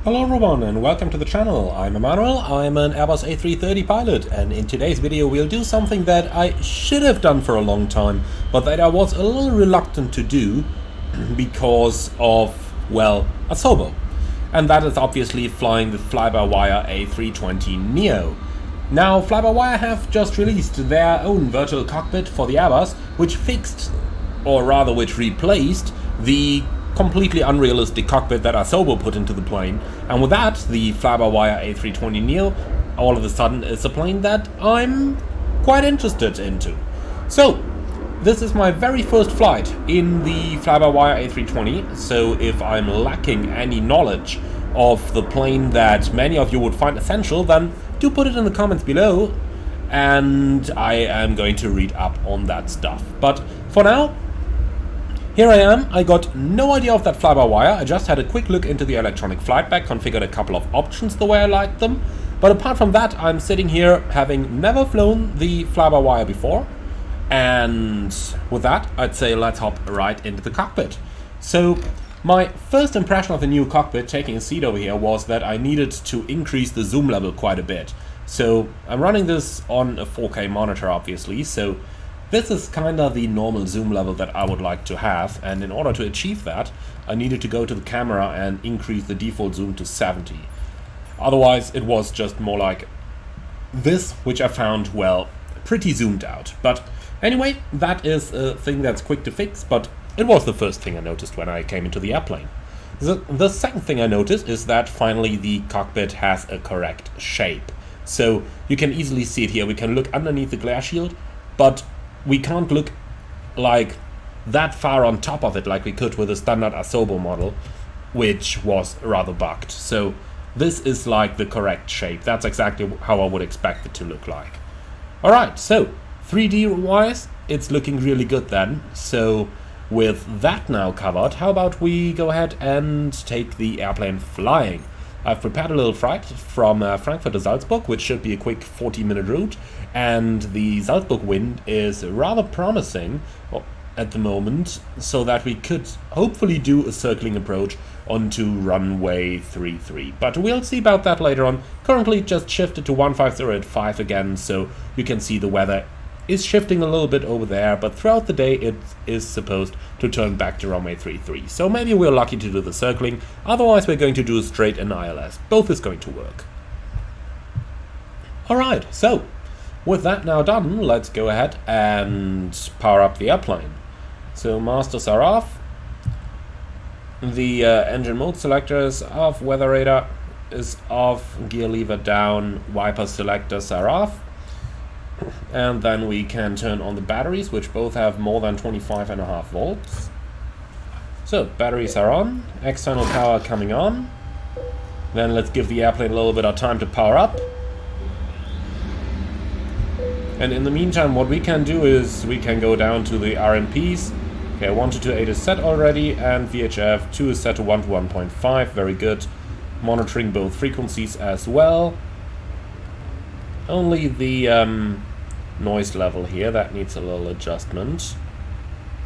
Hello everyone and welcome to the channel. I'm Emmanuel, I'm an Airbus A330 pilot, and in today's video we'll do something that I should have done for a long time, but that I was a little reluctant to do because of, well, a Sobo. And that is obviously flying the fly-by-wire A320 Neo. Now, fly-by-wire have just released their own virtual cockpit for the Airbus, which fixed, or rather which replaced, the completely unrealistic cockpit that Asobo put into the plane, and with that, the fly-by-wire A320 Neo all of a sudden is a plane that I'm quite interested into. So, this is my very first flight in the fly-by-wire A320, so if I'm lacking any knowledge of the plane that many of you would find essential, then do put it in the comments below, and I am going to read up on that stuff. But for now, here I am. I got no idea of that fly-by-wire. I just had a quick look into the electronic flight bag, configured a couple of options the way I liked them. But apart from that, I'm sitting here having never flown the fly-by-wire before. And with that, I'd say let's hop right into the cockpit. So my first impression of the new cockpit, taking a seat over here, was that I needed to increase the zoom level quite a bit. So I'm running this on a 4K monitor, obviously, so this is kind of the normal zoom level that I would like to have, and in order to achieve that, I needed to go to the camera and increase the default zoom to 70. Otherwise, it was just more like this, which I found, well, pretty zoomed out. But anyway, that is a thing that's quick to fix, but it was the first thing I noticed when I came into the airplane. The second thing I noticed is that finally the cockpit has a correct shape. So you can easily see it here. We can look underneath the glare shield, but we can't look like that far on top of it like we could with a standard Asobo model, which was rather bugged. So this is like the correct shape. That's exactly how I would expect it to look like. Alright, so 3D wise, it's looking really good then. So with that now covered, how about we go ahead and take the airplane flying. I've prepared a little flight from Frankfurt to Salzburg, which should be a quick 40-minute route, and the Salzburg wind is rather promising at the moment, so that we could hopefully do a circling approach onto runway 33. But we'll see about that later on. Currently just shifted to 150 at 5 again, so you can see the weather is shifting a little bit over there, but throughout the day it is supposed to turn back to runway 33. So maybe we're lucky to do the circling, otherwise we're going to do straight and ILS. Both is going to work. Alright, so with that now done, let's go ahead and power up the airplane. So masters are off, the engine mode selector is off, weather radar is off, gear lever down, wiper selectors are off. And then we can turn on the batteries, which both have more than 25.5 volts. So batteries are on, external power coming on. Then let's give the airplane a little bit of time to power up. And in the meantime, what we can do is we can go down to the RMPs. Okay, 122.8 is set already, and VHF 2 is set to 1 to 1.5, very good. Monitoring both frequencies as well. Only the noise level here, that needs a little adjustment.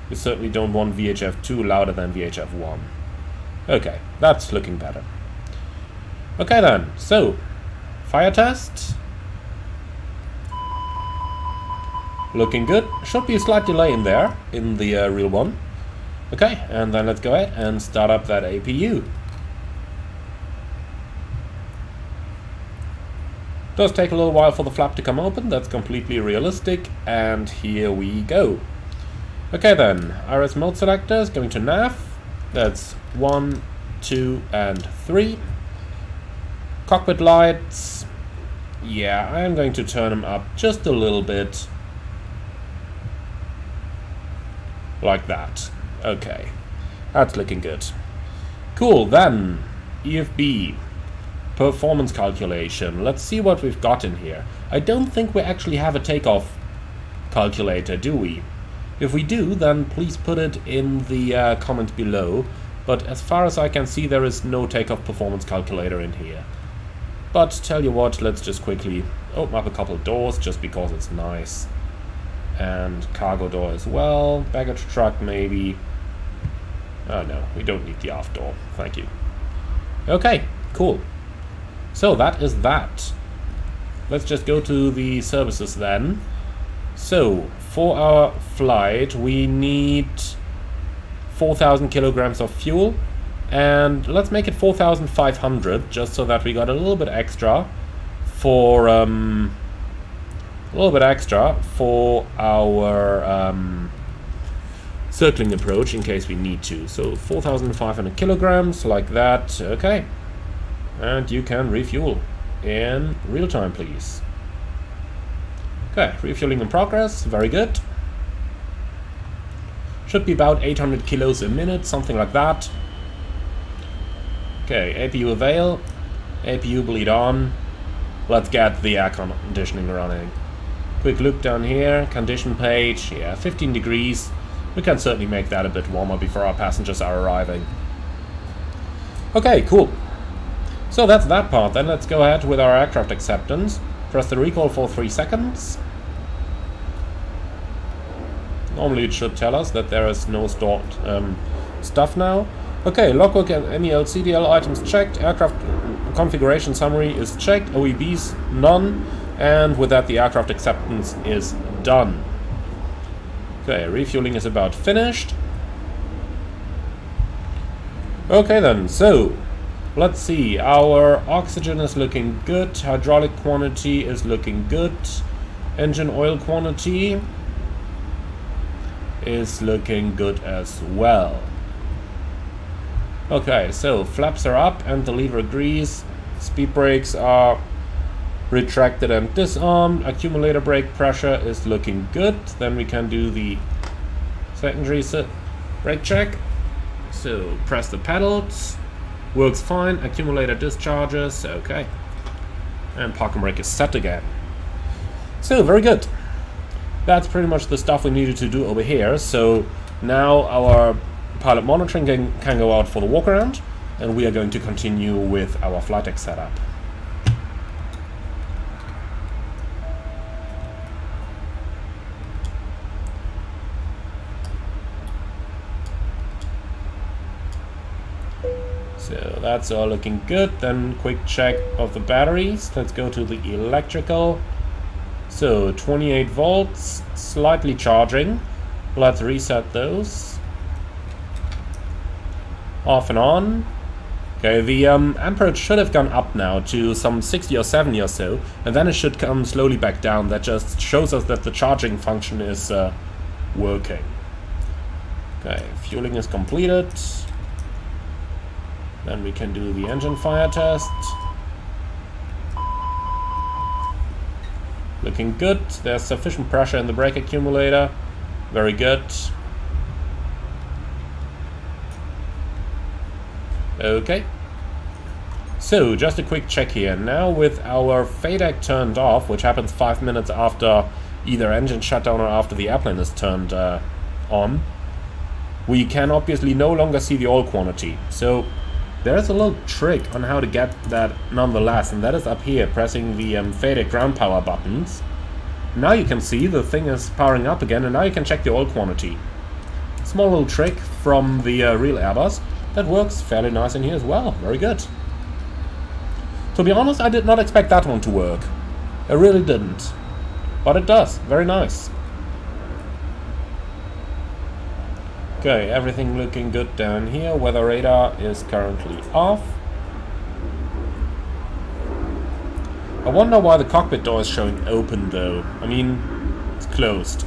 We certainly don't want VHF 2 louder than VHF 1. Okay, that's looking better. Okay then, so fire test. Looking good. Should be a slight delay in there, in the real one. Okay, and then let's go ahead and start up that APU. Does take a little while for the flap to come open, that's completely realistic, and here we go. Okay then, IRS mode selectors, going to nav, that's 1, 2, and 3. Cockpit lights, yeah, I am going to turn them up just a little bit, like that. Okay, that's looking good. Cool, then, EFB. Performance calculation. Let's see what we've got in here. I don't think we actually have a takeoff calculator, do we? If we do, then please put it in the comments below. But as far as I can see, there is no takeoff performance calculator in here. But tell you what, let's just quickly open up a couple of doors just because it's nice. And cargo door as well. Baggage truck maybe. Oh no, we don't need the aft door. Thank you. Okay. Cool. So that is that. Let's just go to the services then. So, for our flight, we need 4,000 kilograms of fuel. And let's make it 4,500, just so that we got a little bit extra for our circling approach in case we need to. So 4,500 kilograms, like that. Okay. And you can refuel in real time, please. Okay, refueling in progress. Very good. Should be about 800 kilos a minute, something like that. Okay, APU avail, APU bleed on. Let's get the air conditioning running. Quick look down here, condition page, yeah, 15 degrees. We can certainly make that a bit warmer before our passengers are arriving. Okay, cool. So that's that part. Then let's go ahead with our aircraft acceptance. Press the recall for 3 seconds. Normally it should tell us that there is no stored stuff now. Okay, logbook and any LCDL items checked, aircraft configuration summary is checked, OEBs none, and with that the aircraft acceptance is done. Okay, refueling is about finished. Okay then, so let's see, our oxygen is looking good, hydraulic quantity is looking good, engine oil quantity is looking good as well. Okay, so flaps are up and the lever agrees. Speed brakes are retracted and disarmed. Accumulator brake pressure is looking good. Then we can do the secondary brake check. So press the pedals. Works fine. Accumulator discharges. Okay. And parking brake is set again. So very good. That's pretty much the stuff we needed to do over here. So now our pilot monitoring can go out for the walk around, and we are going to continue with our flight deck setup. So that's all looking good. Then quick check of the batteries. Let's go to the electrical. So 28 volts, slightly charging. Let's reset those. Off and on. Okay, the amperage should have gone up now to some 60 or 70 or so, and then it should come slowly back down. That just shows us that the charging function is working. Okay, fueling is completed. Then we can do the engine fire test. Looking good. There's sufficient pressure in the brake accumulator. Very good. Okay. So, just a quick check here. Now with our FADEC turned off, which happens 5 minutes after either engine shutdown or after the airplane is turned on, we can obviously no longer see the oil quantity. So, there's a little trick on how to get that nonetheless, and that is up here, pressing the FADEC ground power buttons. Now you can see the thing is powering up again, and now you can check the oil quantity. Small little trick from the real Airbus that works fairly nice in here as well. Very good. To be honest, I did not expect that one to work. I really didn't. But it does. Very nice. Okay, everything looking good down here. Weather radar is currently off. I wonder why the cockpit door is showing open though. I mean, it's closed.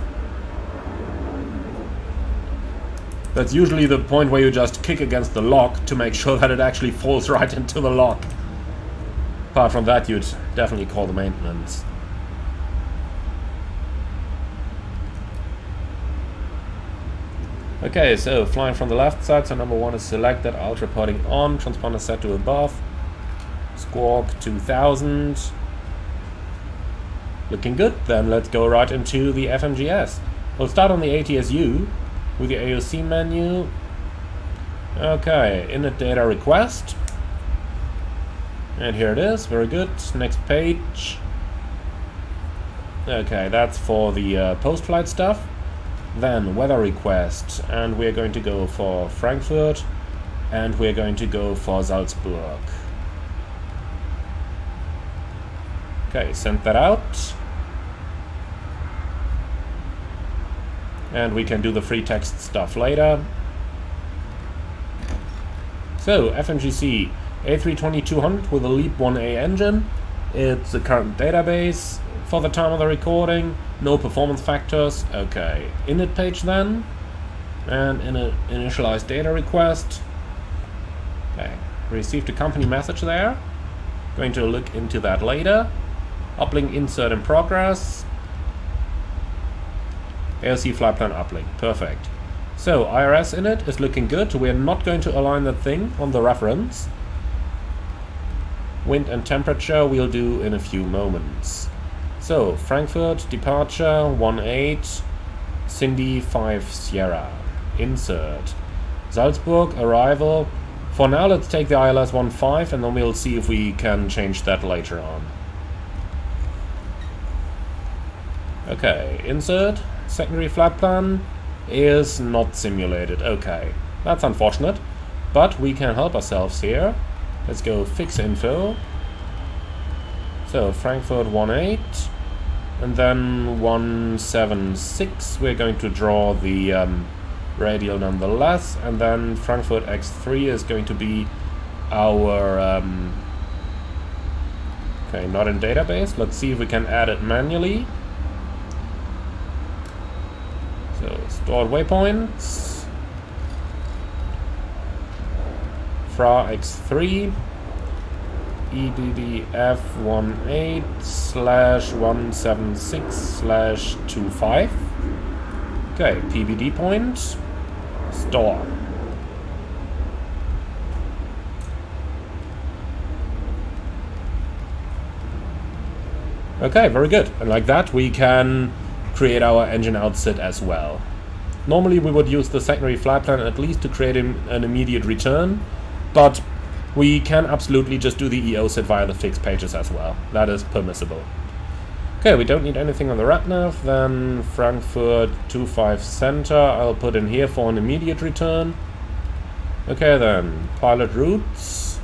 That's usually the point where you just kick against the lock to make sure that it actually falls right into the lock. Apart from that, you'd definitely call the maintenance. Okay, so flying from the left side, so number 1 is selected, ultra reporting on, transponder set to above, squawk 2000. Looking good. Then let's go right into the FMGS. We'll start on the ATSU with the AOC menu. Okay, init data request. And here it is, very good. Next page. Okay, that's for the post-flight stuff. Then weather request, and we're going to go for Frankfurt, and we're going to go for Salzburg. Okay, send that out. And we can do the free text stuff later. So, FMGC A320-200 with a LEAP 1A engine. It's the current database for the time of the recording. No performance factors. Okay, init page then. And in an initialized data request. Okay, received a company message there. Going to look into that later. Uplink insert in progress. ALC flight plan uplink. Perfect. So, IRS init is looking good. We're not going to align that thing on the reference. Wind and temperature we'll do in a few moments. So, Frankfurt, departure, 18, Cindy, 5 Sierra. Insert. Salzburg, arrival. For now, let's take the ILS 15 and then we'll see if we can change that later on. Okay, insert. Secondary flight plan is not simulated. Okay, that's unfortunate, but we can help ourselves here. Let's go fix info. So Frankfurt 18 and then 176. We're going to draw the radial nonetheless, and then Frankfurt X3 is going to be our okay, not in database. Let's see if we can add it manually. So, stored waypoints, FRA X3, EDDF18/176/25. Okay, PBD point, store. Okay, very good. And like that, we can create our engine outset as well. Normally we would use the secondary flight plan at least to create an immediate return, but we can absolutely just do the EO set via the fixed pages as well. That is permissible. Okay, we don't need anything on the RATNAV, then Frankfurt 25 center I'll put in here for an immediate return. Okay then, pilot routes.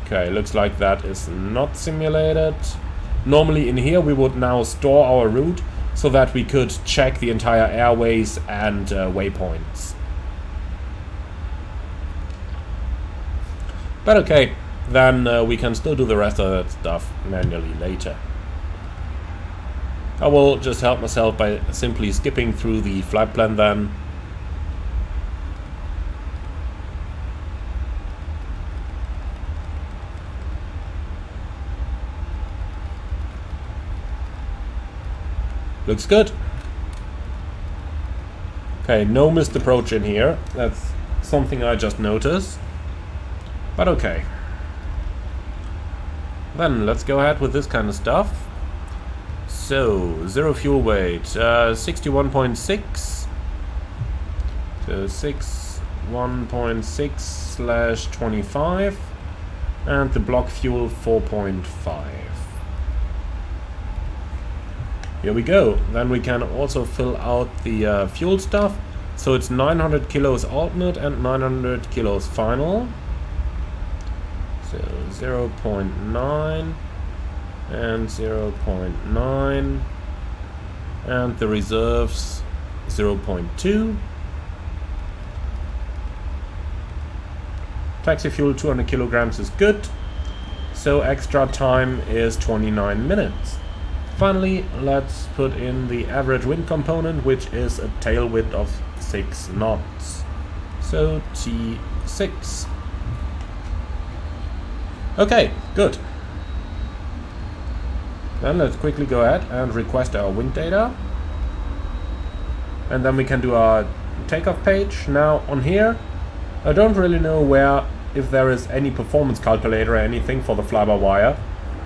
Okay, looks like that is not simulated. Normally in here we would now store our route so that we could check the entire airways and waypoints. But okay, then we can still do the rest of that stuff manually later. I will just help myself by simply skipping through the flight plan then. Looks good. Okay, no missed approach in here. That's something I just noticed. But okay. Then let's go ahead with this kind of stuff. So, zero fuel weight, 61.6. So 61.6/25. And the block fuel 4.5. Here we go. Then we can also fill out the fuel stuff. So it's 900 kilos alternate and 900 kilos final. So 0.9 and 0.9. And the reserves 0.2. Taxi fuel 200 kilograms is good. So extra time is 29 minutes. Finally, let's put in the average wind component, which is a tail wind of 6 knots. So T6. Okay, good. Then let's quickly go ahead and request our wind data. And then we can do our takeoff page. Now on here, I don't really know if there is any performance calculator or anything for the fly-by-wire.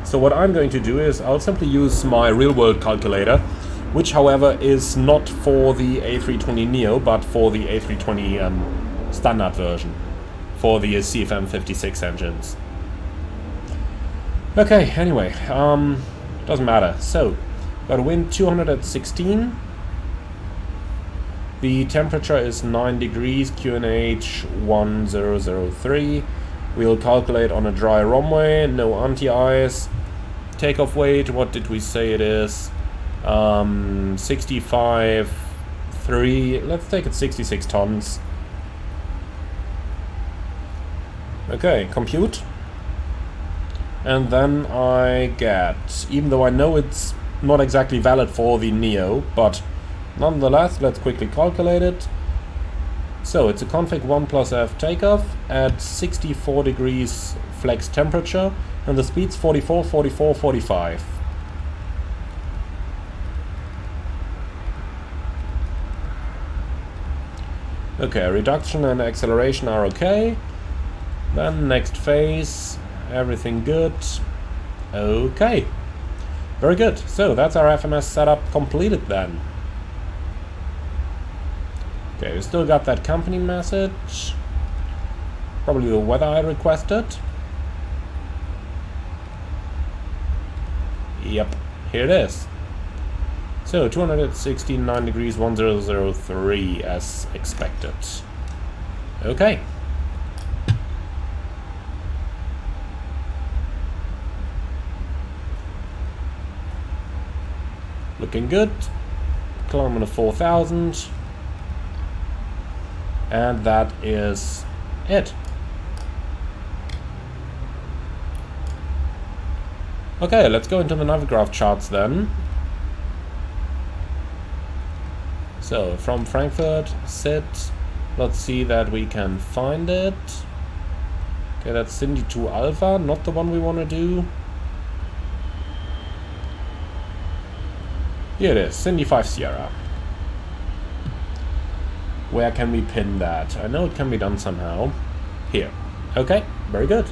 So what I'm going to do is I'll simply use my real-world calculator, which however is not for the A320neo, but for the A320 standard version, for the CFM56 engines. Okay, anyway, doesn't matter. So, got a wind 200 at 16. The temperature is 9 degrees, QNH 1003. We'll calculate on a dry runway, no anti-ice. Takeoff weight, what did we say it is? 65.3, let's take it 66 tons. Okay, compute. And then I get, even though I know it's not exactly valid for the Neo, but nonetheless, let's quickly calculate it. So it's a config 1 plus F takeoff at 64 degrees flex temperature, and the speed's 44, 44, 45. Okay, reduction and acceleration are okay. Then next phase, everything good. Okay, very good. So that's our FMS setup completed then. Okay, we still got that company message. Probably the weather I requested. Yep, here it is. So 269 degrees 1003 as expected. Okay. Looking good. Climbing to 4,000. And that is it. Okay, let's go into the Navigraph charts then. So, from Frankfurt, sit. Let's see that we can find it. Okay, that's Cindy 2 Alpha, not the one we want to do. Here it is, Cindy 5 Sierra. Where can we pin that? I know it can be done somehow. Here. Okay, very good.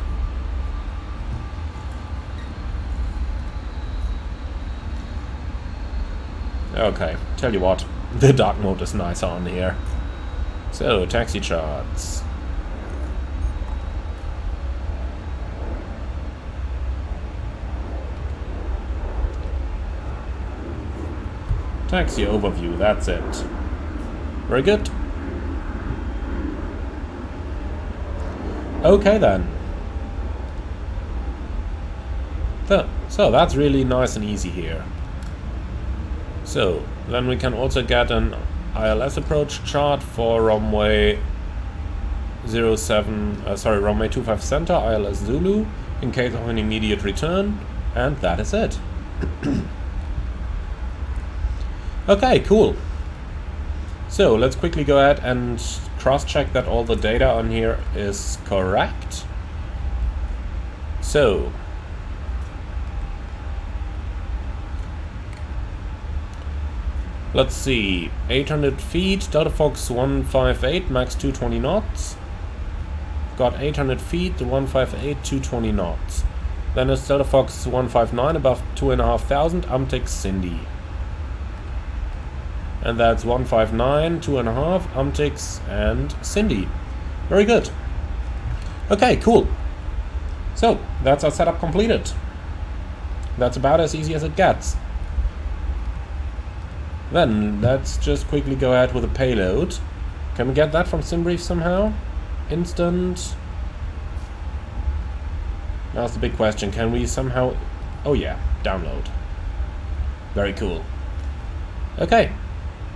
Okay, tell you what, the dark mode is nice on here. So, taxi charts. Taxi overview, that's it. Very good. Okay then. So that's really nice and easy here. So then we can also get an ILS approach chart for runway runway 25 center, ILS Zulu, in case of an immediate return, and that is it. Okay, cool. So let's quickly go ahead and cross-check that all the data on here is correct. So let's see, 800 feet, Delta Fox 158, max 220 knots. Got 800 feet, 158, 220 knots. Then it's Delta Fox 159 above 2,500, Amtex Cindy. And that's 159, 2.5, Amtex and Cindy. Very good. Okay, cool. So, that's our setup completed. That's about as easy as it gets. Then, let's just quickly go ahead with a payload. Can we get that from SimBrief somehow? Instant. That's the big question. Can we somehow... Oh yeah, download. Very cool. Okay.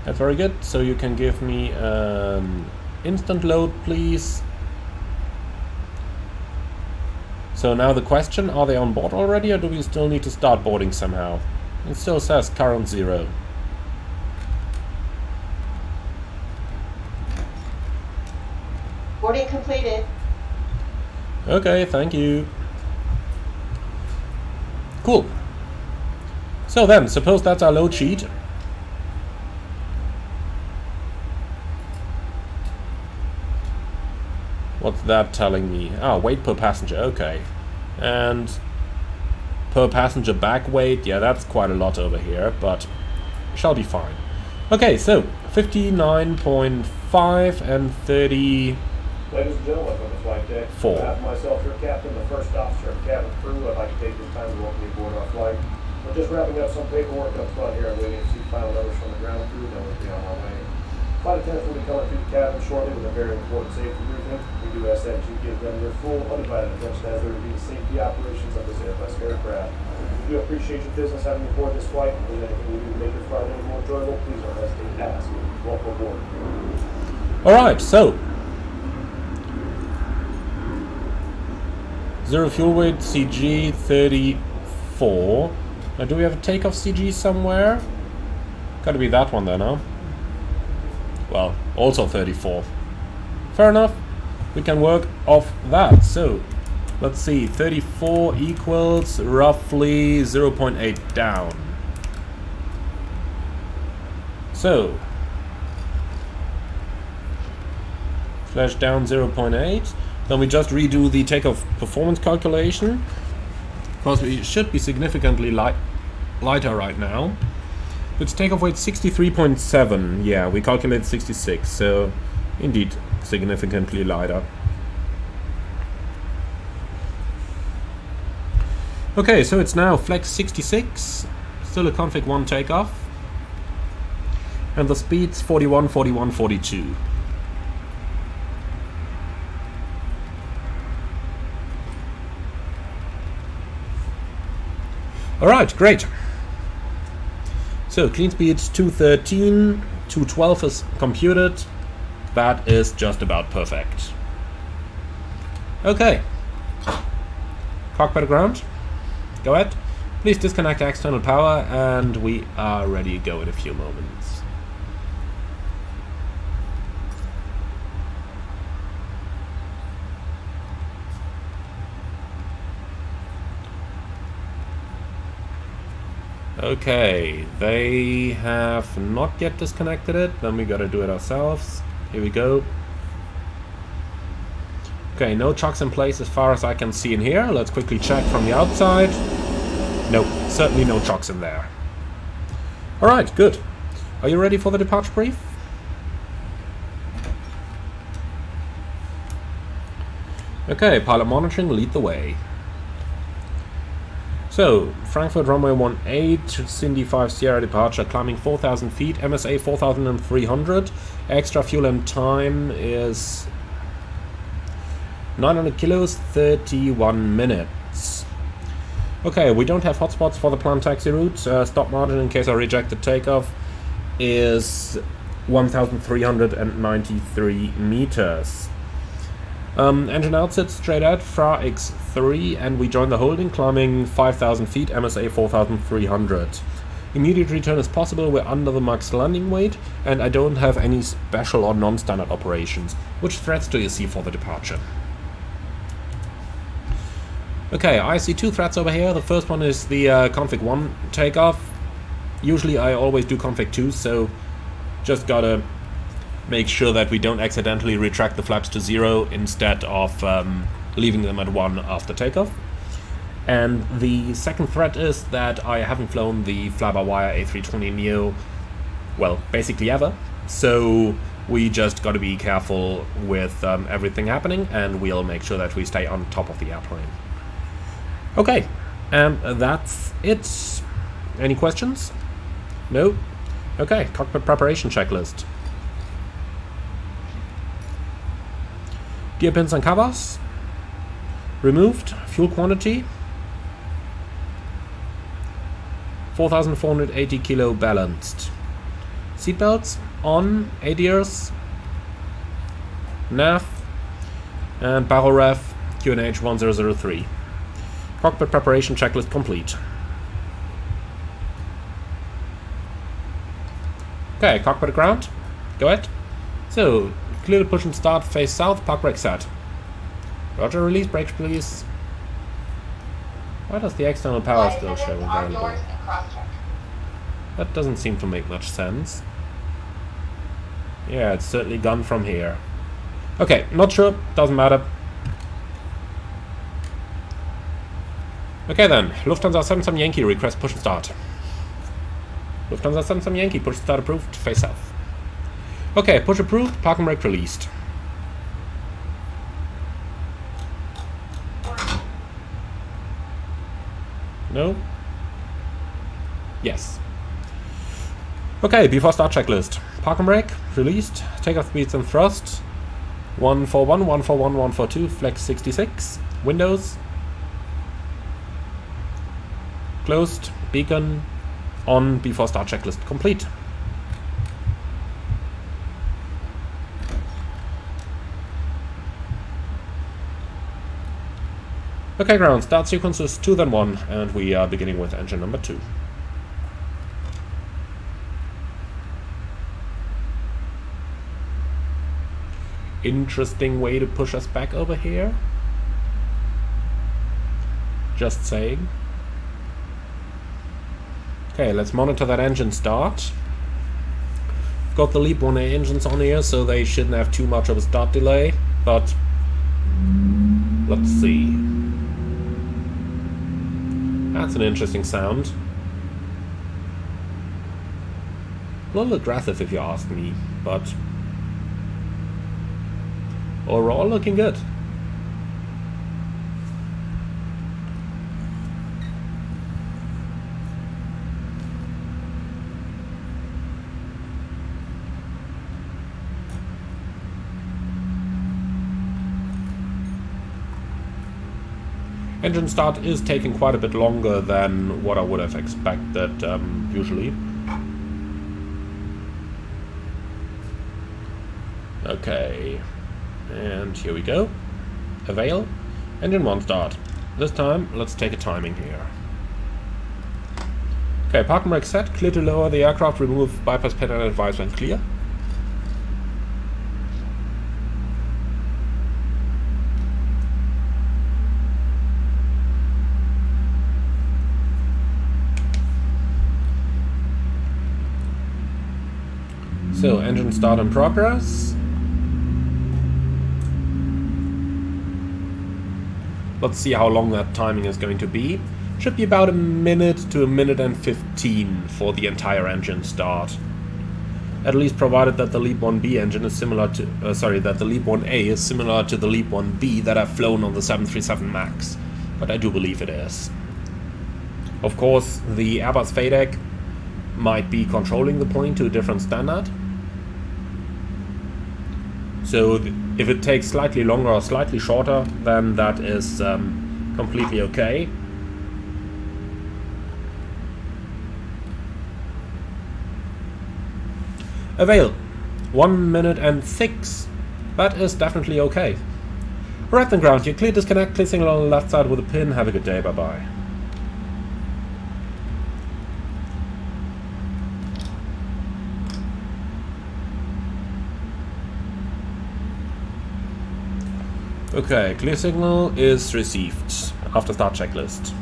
That's very good. So you can give me instant load, please. So now the question, are they on board already, or do we still need to start boarding somehow? It still says current 0. Boarding completed. Okay, thank you. Cool. So then, suppose that's our load sheet. What's that telling me? Ah, weight per passenger, okay. And per passenger back weight, yeah, that's quite a lot over here, but shall be fine. Okay, so 59.5 and 30. Ladies and gentlemen from the flight deck, on behalf of myself, your captain, the first officer and cabin crew, I'd like to take this time to welcome you aboard our flight. We're just wrapping up some paperwork up front here. I'm waiting to see final numbers from the ground crew, then we'll be on our way. Flight attendants will be coming through the cabin shortly with a very important safety briefing. We do ask that you give them your full, undivided attention as they review the safety operations of this Airbus aircraft. We do appreciate your business having aboard this flight. If there's anything we do to make your flight any more enjoyable, please don't hesitate to ask. Welcome aboard. Alright, so zero fuel weight, CG 34. Now, do we have a takeoff CG somewhere? Gotta be that one then, huh? Well, also 34. Fair enough. We can work off that. So, let's see. 34 equals roughly 0.8 down. So, flash down 0.8. Then we just redo the takeoff performance calculation. Because we should be significantly lighter right now. Its takeoff weight 63.7. Yeah, we calculated 66. So, indeed, significantly lighter. Okay, so it's now flex 66. Still a config 1 takeoff. And the speed's 41, 41, 42. Alright, great. So, clean speed 213, 212 is computed. That is just about perfect. Okay. Cockpit ground. Go ahead. Please disconnect external power and we are ready to go in a few moments. Okay, they have not yet disconnected it, then we gotta do it ourselves. Here we go. Okay, no chocks in place as far as I can see in here. Let's quickly check from the outside. Nope, certainly no chocks in there. Alright, good. Are you ready for the departure brief? Okay, pilot monitoring, lead the way. So, Frankfurt runway 18, Cindy 5 Sierra departure, climbing 4,000 feet, MSA 4,300. Extra fuel and time is 900 kilos, 31 minutes. Okay, we don't have hotspots for the planned taxi route. Stop margin in case I reject the takeoff is 1,393 meters. Engine outset straight out, FRA X3, and we join the holding, climbing 5,000 feet, MSA 4,300. Immediate return is possible, we're under the max landing weight, and I don't have any special or non-standard operations. Which threats do you see for the departure? Okay, I see two threats over here. The first one is the config 1 takeoff. Usually I always do config 2, so just gotta make sure that we don't accidentally retract the flaps to 0 instead of leaving them at 1 after takeoff. And the second threat is that I haven't flown the fly-by-wire A320 Neo, well, basically ever. So we just got to be careful with everything happening, and we'll make sure that we stay on top of the airplane. Okay, that's it. Any questions? No? Okay, cockpit preparation checklist. Gear pins and covers removed. Fuel quantity 4,480 kilo balanced. Seatbelts on, ADIRS, nav, and barrel ref QNH 1003. Cockpit preparation checklist complete. Okay, cockpit ground. Go ahead. So, clear to push and start, face south, park brake set. Roger, release brakes please. Why does the external power still show available? That doesn't seem to make much sense. Yeah, it's certainly gone from here. Okay, not sure, doesn't matter. Okay then, Lufthansa 77 Yankee, request push and start. Lufthansa 77 Yankee, push and start approved, face south. Okay, push approved, park and brake released. No? Yes. Okay, before start checklist. Park and brake, released. Takeoff speeds and thrust. 141, 141, 142, flex 66. Windows. Closed. Beacon on before start checklist complete. Okay, ground. Start sequences 2 then 1, and we are beginning with engine number 2. Interesting way to push us back over here. Just saying. Okay, let's monitor that engine start. Got the LEAP 1A engines on here, so they shouldn't have too much of a start delay, but let's see. That's an interesting sound. A little aggressive if you ask me, but overall looking good. Engine start is taking quite a bit longer than what I would have expected usually. Okay, and here we go. Avail. Engine 1 start. This time, let's take a timing here. Okay, park and brake set. Clear to lower the aircraft. Remove bypass pattern and advise when clear. So, engine start in progress. Let's see how long that timing is going to be. Should be about a minute to a minute and 15 for the entire engine start. At least provided that the LEAP 1B engine is similar to, that the LEAP 1A is similar to the LEAP 1B that I've flown on the 737 MAX. But I do believe it is. Of course, the Airbus FADEC might be controlling the plane to a different standard. So if it takes slightly longer or slightly shorter, then that is completely okay. Avail. 1 minute and 6. That is definitely okay. Right then, ground. You clear disconnect. Clear signal on the left side with a pin. Have a good day. Bye bye. Okay, clear signal is received after start checklist.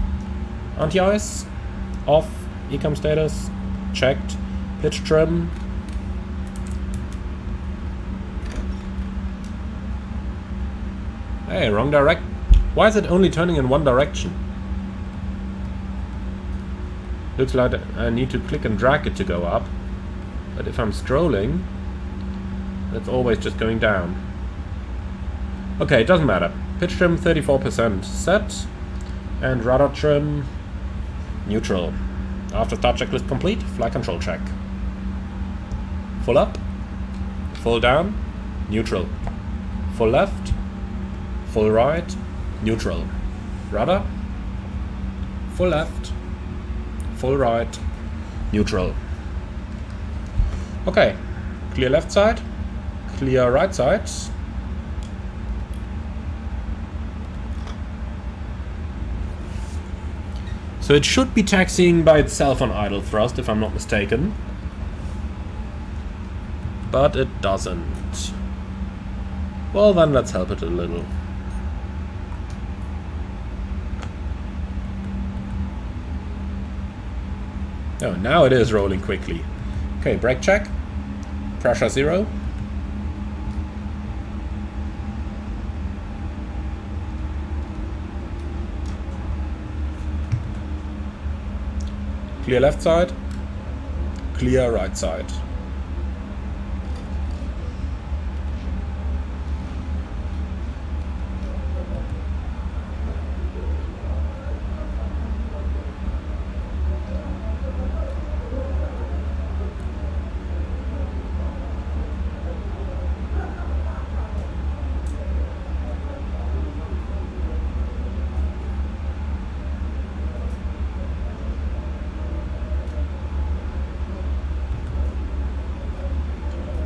Anti-ice, off, ecom status, checked, pitch trim. Hey, wrong direct. Why is it only turning in one direction? Looks like I need to click and drag it to go up. But if I'm scrolling, it's always just going down. Okay, it doesn't matter. Pitch trim 34% set, and rudder trim neutral. After start checklist complete, flight control check. Full up, full down, neutral. Full left, full right, neutral. Rudder, full left, full right, neutral. Okay, clear left side, clear right side. So it should be taxiing by itself on idle thrust, if I'm not mistaken. But it doesn't. Well, then let's help it a little. Oh, now it is rolling quickly. Okay, brake check. Pressure 0. Clear left side, clear right side.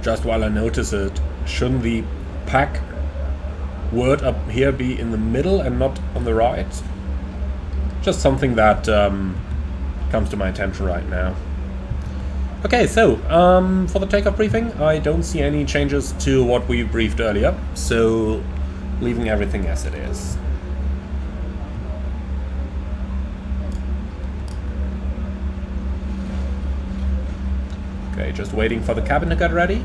Just while I notice it, shouldn't the pack word up here be in the middle and not on the right? Just something that comes to my attention right now. Okay, so for the takeoff briefing, I don't see any changes to what we briefed earlier, so leaving everything as it is. Okay, just waiting for the cabin to get ready.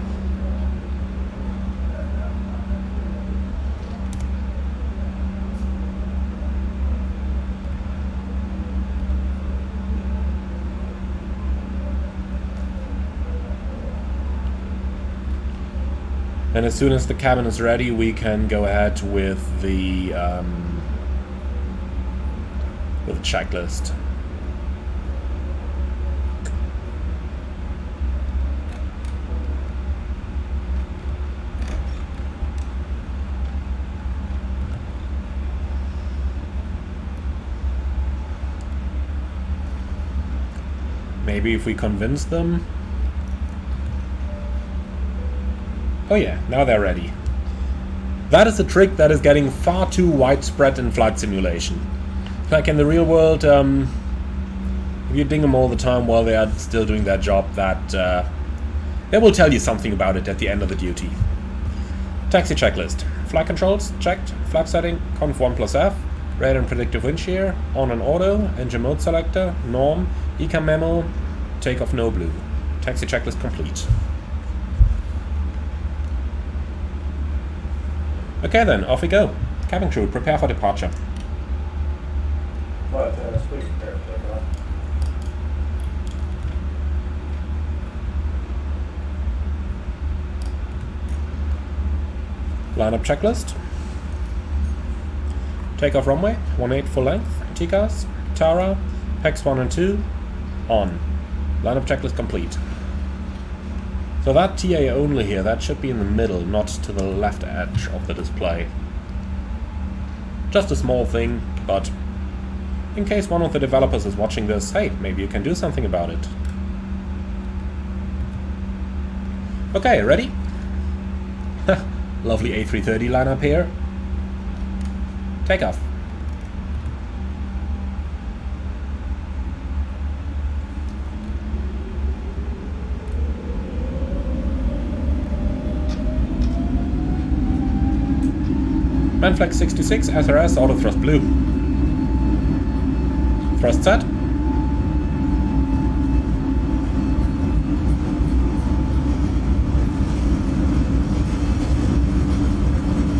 And as soon as the cabin is ready, we can go ahead with the checklist. Maybe if we convince them. Oh yeah, now they're ready. That is a trick that is getting far too widespread in flight simulation. Like in the real world, if you ding them all the time while they are still doing their job, that they will tell you something about it at the end of the duty. Taxi checklist. Flight controls, checked. Flap setting, conf 1+F. Radar and predictive wind shear, on and auto. Engine mode selector, norm. ECAM memo, takeoff no blue. Taxi checklist complete. Okay then, off we go. Cabin crew, prepare for departure. But, please prepare for takeoff. Lineup checklist. Takeoff runway, 18 full length. TCAS, Tara, PEX 1 and 2, on. Lineup checklist complete. So that TA only here, that should be in the middle, not to the left edge of the display. Just a small thing, but in case one of the developers is watching this, hey, maybe you can do something about it. Okay, ready? Lovely A330 lineup here. Takeoff. Manflex 66, SRS, auto thrust blue. Thrust set.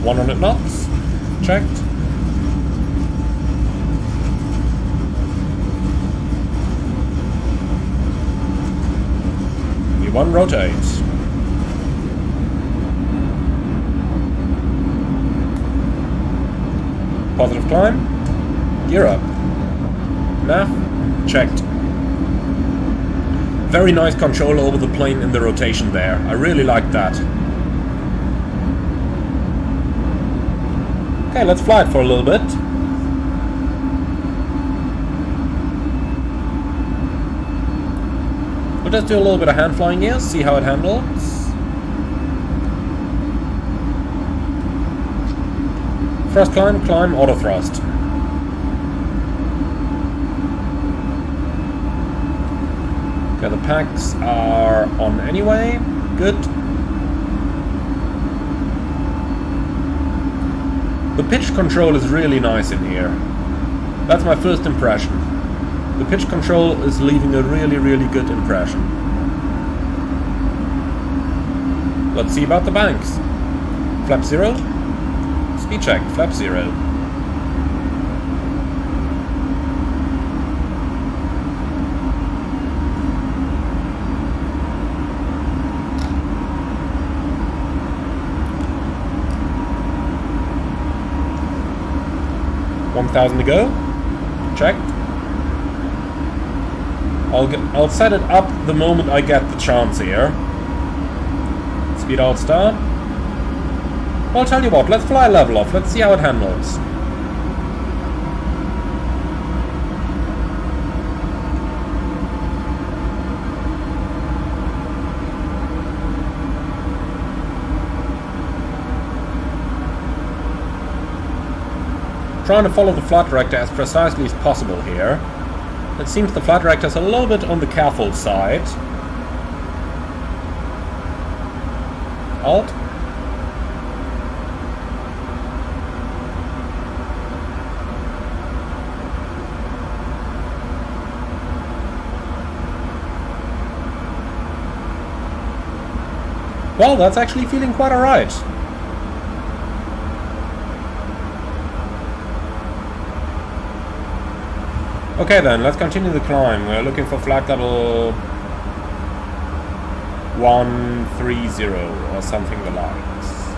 .100 knots. Checked. V1 rotate. Positive climb. Gear up. Nav. Checked. Very nice control over the plane in the rotation there. I really like that. Okay, let's fly it for a little bit. We'll just do a little bit of hand flying here, see how it handles. Thrust climb, climb, auto thrust. Okay, the packs are on anyway. Good. The pitch control is really nice in here. That's my first impression. The pitch control is leaving a really, really good impression. Let's see about the banks. Flap 0. Speed check, flap 0. $1,000 to go. Checked. I'll set it up the moment I get the chance here. Speed out start. I'll tell you what, let's fly level off. Let's see how it handles. trying to follow the flight director as precisely as possible here. It seems the flight director is a little bit on the careful side. Alt. Well, that's actually feeling quite alright. Okay then, let's continue the climb. We're looking for flight level 130 or something the likes.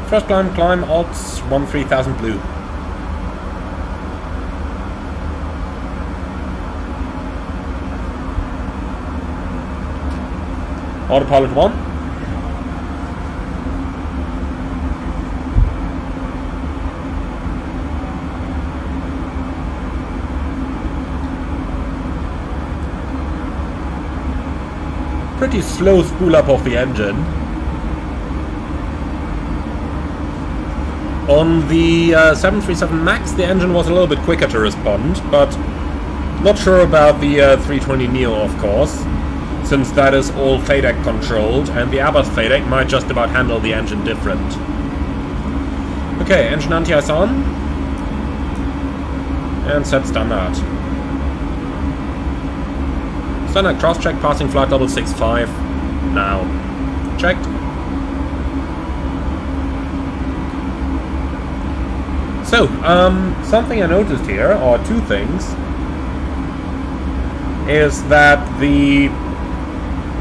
First climb, alt 13000 blue. Autopilot 1. Pretty slow spool up of the engine. On the 737 MAX the engine was a little bit quicker to respond, but not sure about the 320 Neo, of course, since that is all FADEC controlled, and the Airbus FADEC might just about handle the engine different. Okay, engine anti-ice on. And set standard. Standard cross-check passing flight level 65. Now. Checked. So, something I noticed here, or two things, is that the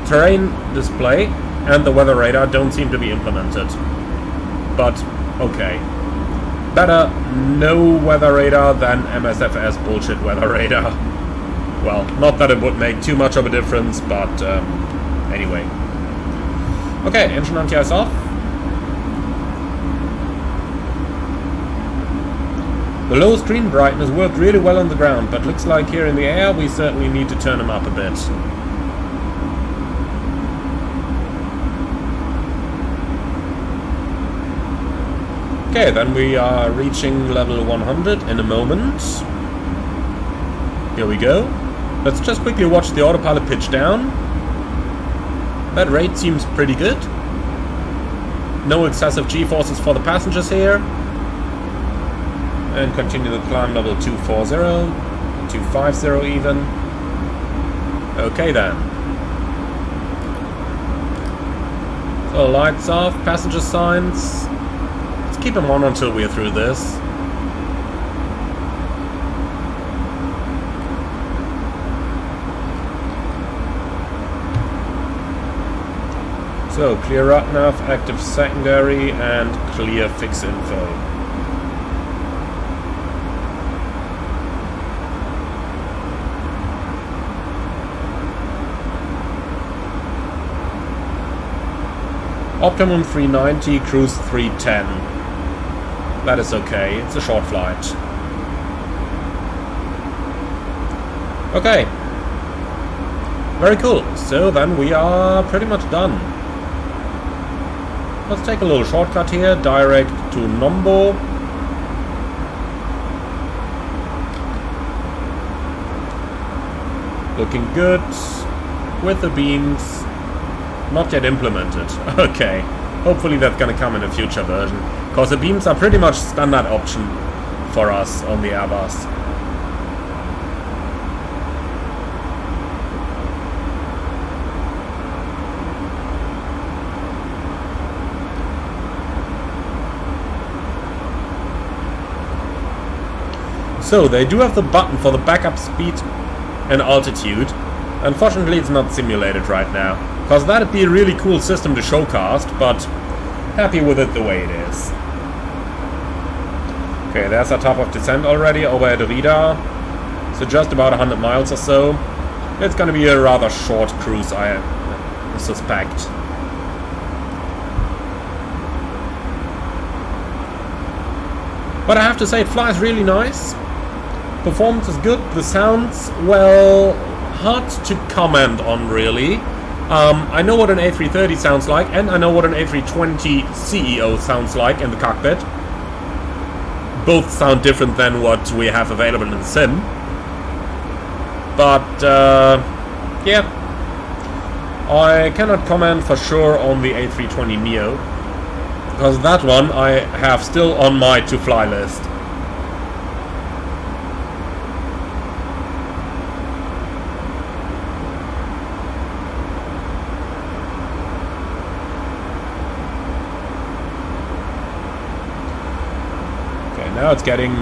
terrain display and the weather radar don't seem to be implemented. But, okay. Better no weather radar than MSFS bullshit weather radar. Well, not that it would make too much of a difference, but anyway. Okay, engine anti-ice off. The low screen brightness worked really well on the ground, but looks like here in the air we certainly need to turn them up a bit. Okay, then we are reaching level 100 in a moment. Here we go. Let's just quickly watch the autopilot pitch down. That rate seems pretty good. No excessive G-forces for the passengers here. And continue the climb level 240, 250 even. Okay then. So lights off, passenger signs. Let's keep them on until we're through this. So, clear RUTNAV, active secondary, and clear fix info. Optimum 390, cruise 310. That is okay, it's a short flight. Okay. Very cool, so then we are pretty much done. Let's take a little shortcut here, direct to Nombo. Looking good. With the beams. Not yet implemented. Okay. Hopefully that's gonna come in a future version. Because the beams are pretty much standard option for us on the Airbus. So, they do have the button for the backup speed and altitude. Unfortunately, it's not simulated right now. Because that'd be a really cool system to showcast, but happy with it the way it is. Okay, there's our top of descent already over at Rida. So just about 100 miles or so. It's gonna be a rather short cruise, I suspect. But I have to say, it flies really nice. Performance is good. The sounds, well, hard to comment on really. I know what an A330 sounds like, and I know what an A320 CEO sounds like in the cockpit. both sound different than what we have available in the sim. But yeah, I cannot comment for sure on the A320neo, because that one I have still on my to-fly list. Okay, now it's getting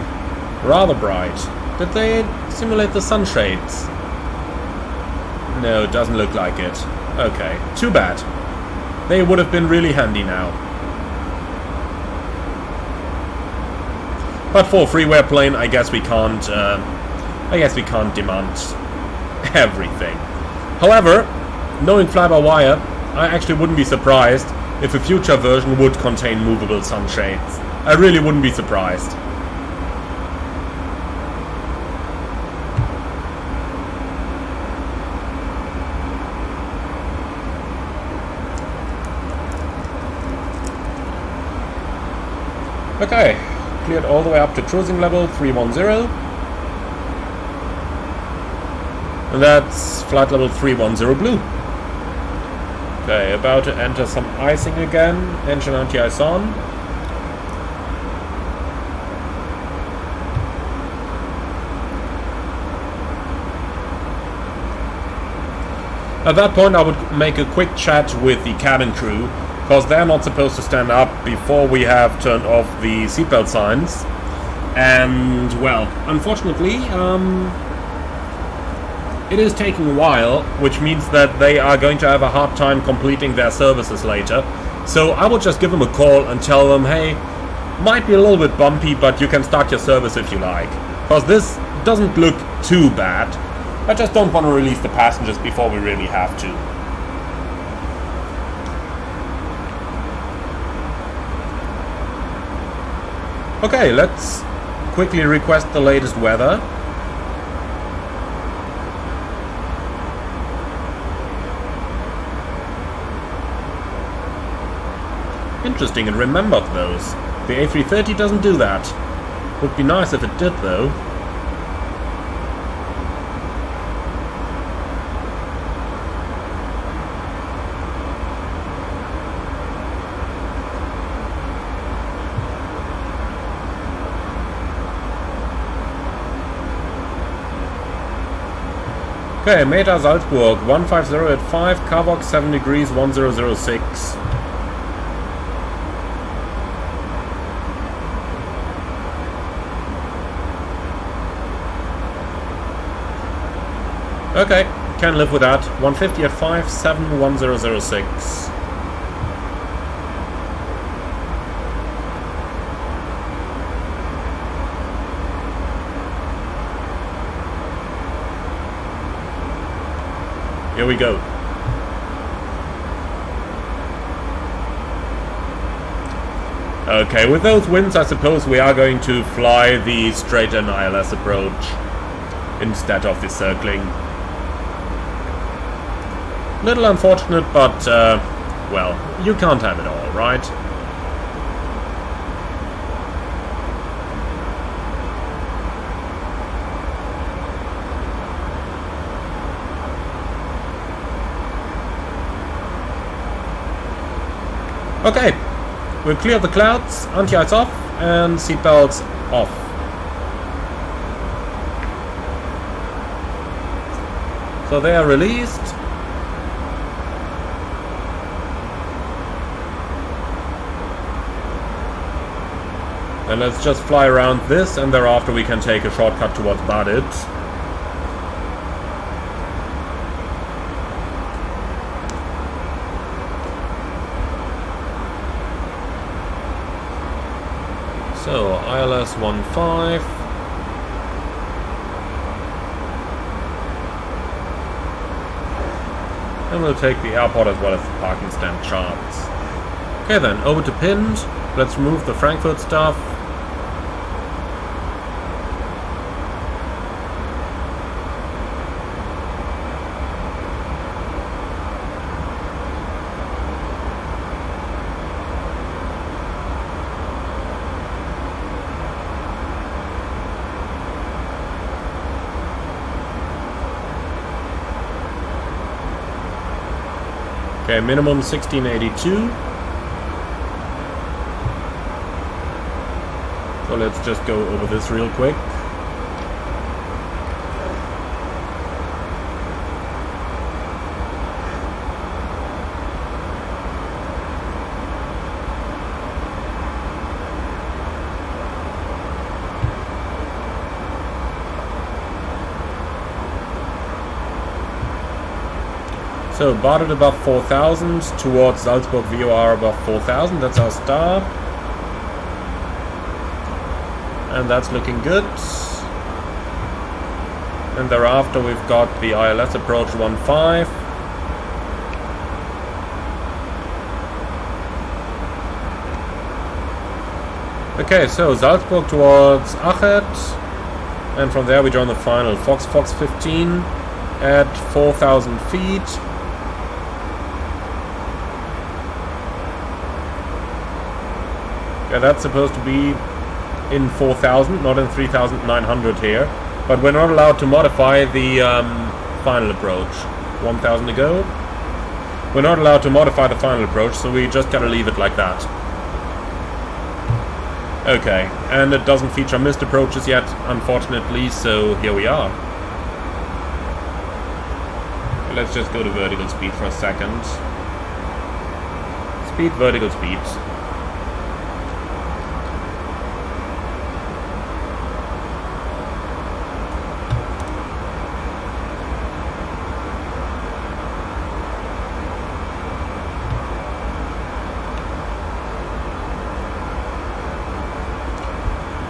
rather bright. Did they simulate the sunshades? No, it doesn't look like it. Okay, too bad. They would have been really handy now. But for a freeware plane, I guess we can't demand everything. However, knowing fly-by-wire, I actually wouldn't be surprised if a future version would contain movable sunshades. I really wouldn't be surprised. Okay, cleared all the way up to cruising level 310. And that's flight level 310 blue. Okay, about to enter some icing again. Engine anti-ice on. At that point I would make a quick chat with the cabin crew, because they're not supposed to stand up before we have turned off the seatbelt signs. And, well, unfortunately, it is taking a while, which means that they are going to have a hard time completing their services later. So I will just give them a call and tell them, hey, might be a little bit bumpy, but you can start your service if you like. Because this doesn't look too bad. I just don't want to release the passengers before we really have to. Okay, let's quickly request the latest weather. Interesting, it remembered those. The A330 doesn't do that. Would be nice if it did, though. Okay, Meta Salzburg, 150 at 5, Kavok 7 degrees, 1006. Okay, can live with that. 150 at 5, 7, 1006. Here we go. Okay, with those winds I suppose we are going to fly the straight and ILS approach instead of the circling. Little unfortunate, but well, you can't have it all, right? Okay, we'll clear the clouds, anti-ice off, and seatbelts off. So they are released. And let's just fly around this, and thereafter we can take a shortcut towards Badit. So, ILS 15. And we'll take the airport as well as the parking stand charts. Okay then, over to pinned. Let's remove the Frankfurt stuff. Okay, minimum 1682. So let's just go over this real quick. So, Baden above 4,000, towards Salzburg VOR above 4,000, that's our start. And that's looking good. And thereafter we've got the ILS approach 1.5. Okay, so Salzburg towards Achet. And from there we join the final. Fox 15 at 4,000 feet. Yeah, that's supposed to be in 4,000, not in 3,900 here. But we're not allowed to modify the final approach. 1,000 to go. We're not allowed to modify the final approach, so we just gotta leave it like that. Okay, and it doesn't feature missed approaches yet, unfortunately, so here we are. Let's just go to vertical speed for a second. Speed, vertical speed.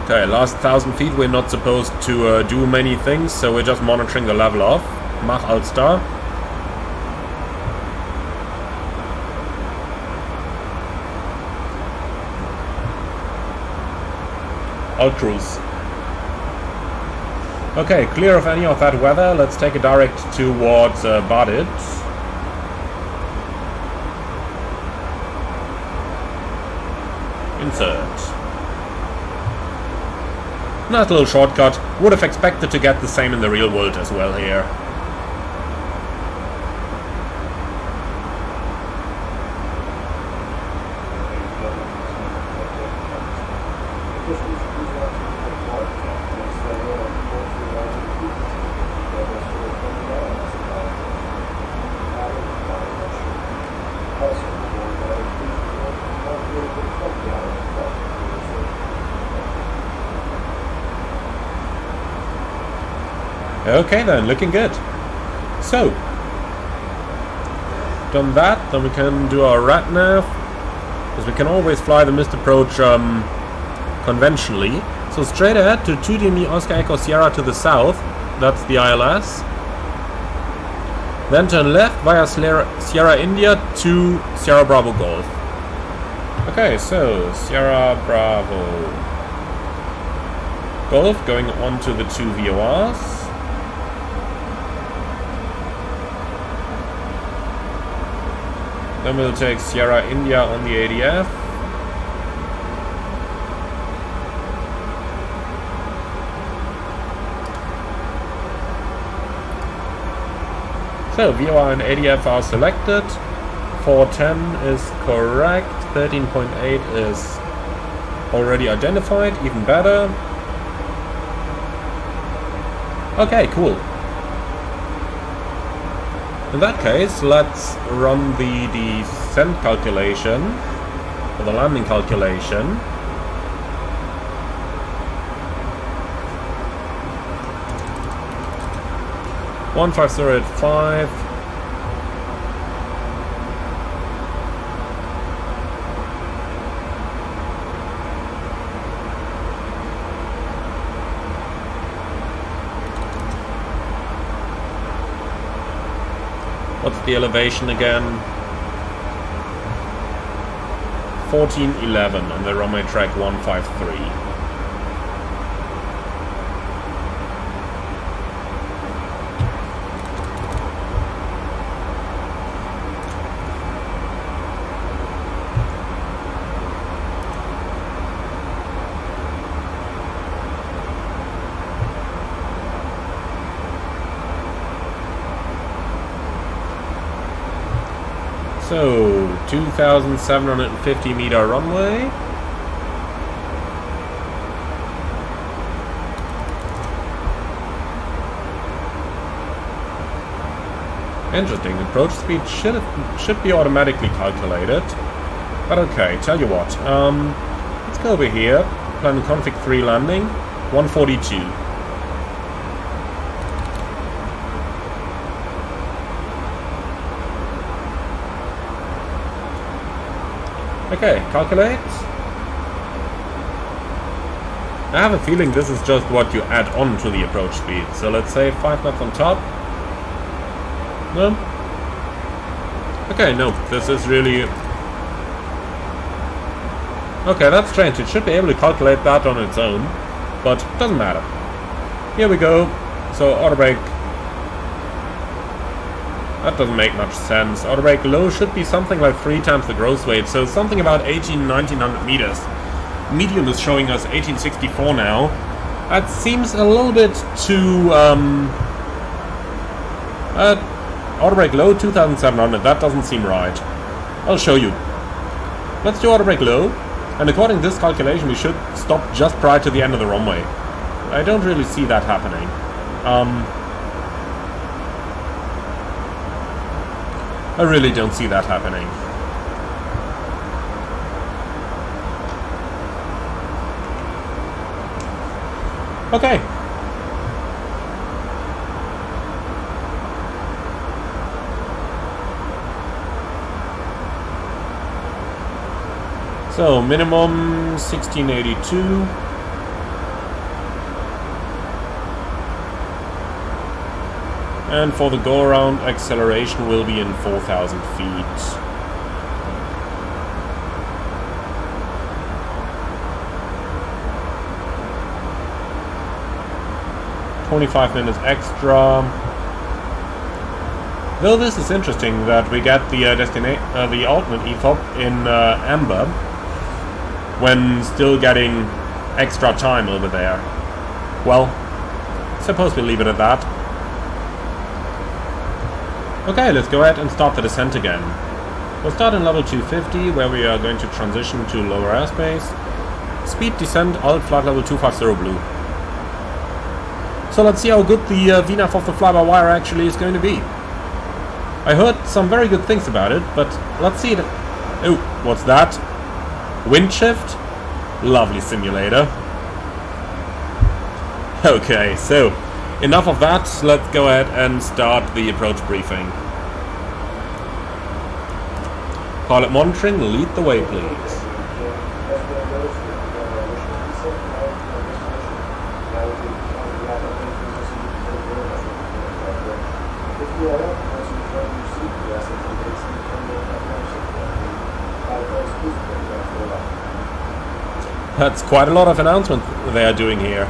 Okay, last 1,000 feet we're not supposed to do many things, so we're just monitoring the level off. Mach Alstar. I'll cruise. Okay, clear of any of that weather, let's take a direct towards Badit. Insert. Nice little shortcut. Would have expected to get the same in the real world as well here. Okay then, looking good. So, done that, then we can do our rat nav, because we can always fly the missed approach conventionally. So straight ahead to 2DME Oscar Echo Sierra to the south, that's the ILS. Then turn left via Sierra India to Sierra Bravo Golf. Okay, so Sierra Bravo Golf going on to the 2 VORs. Then we'll take Sierra India on the ADF. So VOR and ADF are selected. 410 is correct. 13.8 is already identified, even better. Okay, cool. In that case, let's run the descent calculation, or the landing calculation. One 5085. What's the elevation again? 1411 on the runway track 153. So, 2,750 meter runway. Interesting, approach speed should be automatically calculated. But okay, tell you what, let's go over here, plan config 3 landing, 142. Okay, calculate. I have a feeling this is just what you add on to the approach speed. So let's say 5 knots on top. No? Okay, no, this is really... Okay, that's strange. It should be able to calculate that on its own, but doesn't matter. Here we go. So auto brake. That doesn't make much sense. Auto brake low should be something like 3 times the gross weight, so something about 1900 meters. Medium is showing us 1864 now. That seems a little bit too... auto brake low, 2700. That doesn't seem right. I'll show you. Let's do auto brake low. And according to this calculation, we should stop just prior to the end of the runway. I don't really see that happening. I really don't see that happening. Okay. So, minimum 1682. And for the go-around, acceleration will be in 4,000 feet. "25 minutes extra." Though this is interesting that we get the the alternate EFOP in amber, when still getting extra time over there. Well, suppose we leave it at that. Okay, let's go ahead and start the descent again. We'll start in level 250, where we are going to transition to lower airspace. Speed descent, alt flight level 250 blue. So let's see how good the VNAV of the fly-by-wire actually is going to be. I heard some very good things about it, but let's see it. Oh, what's that? Wind shift? Lovely simulator. Okay, so enough of that. Let's go ahead and start the approach briefing. Pilot monitoring, lead the way, please. That's quite a lot of announcement they are doing here.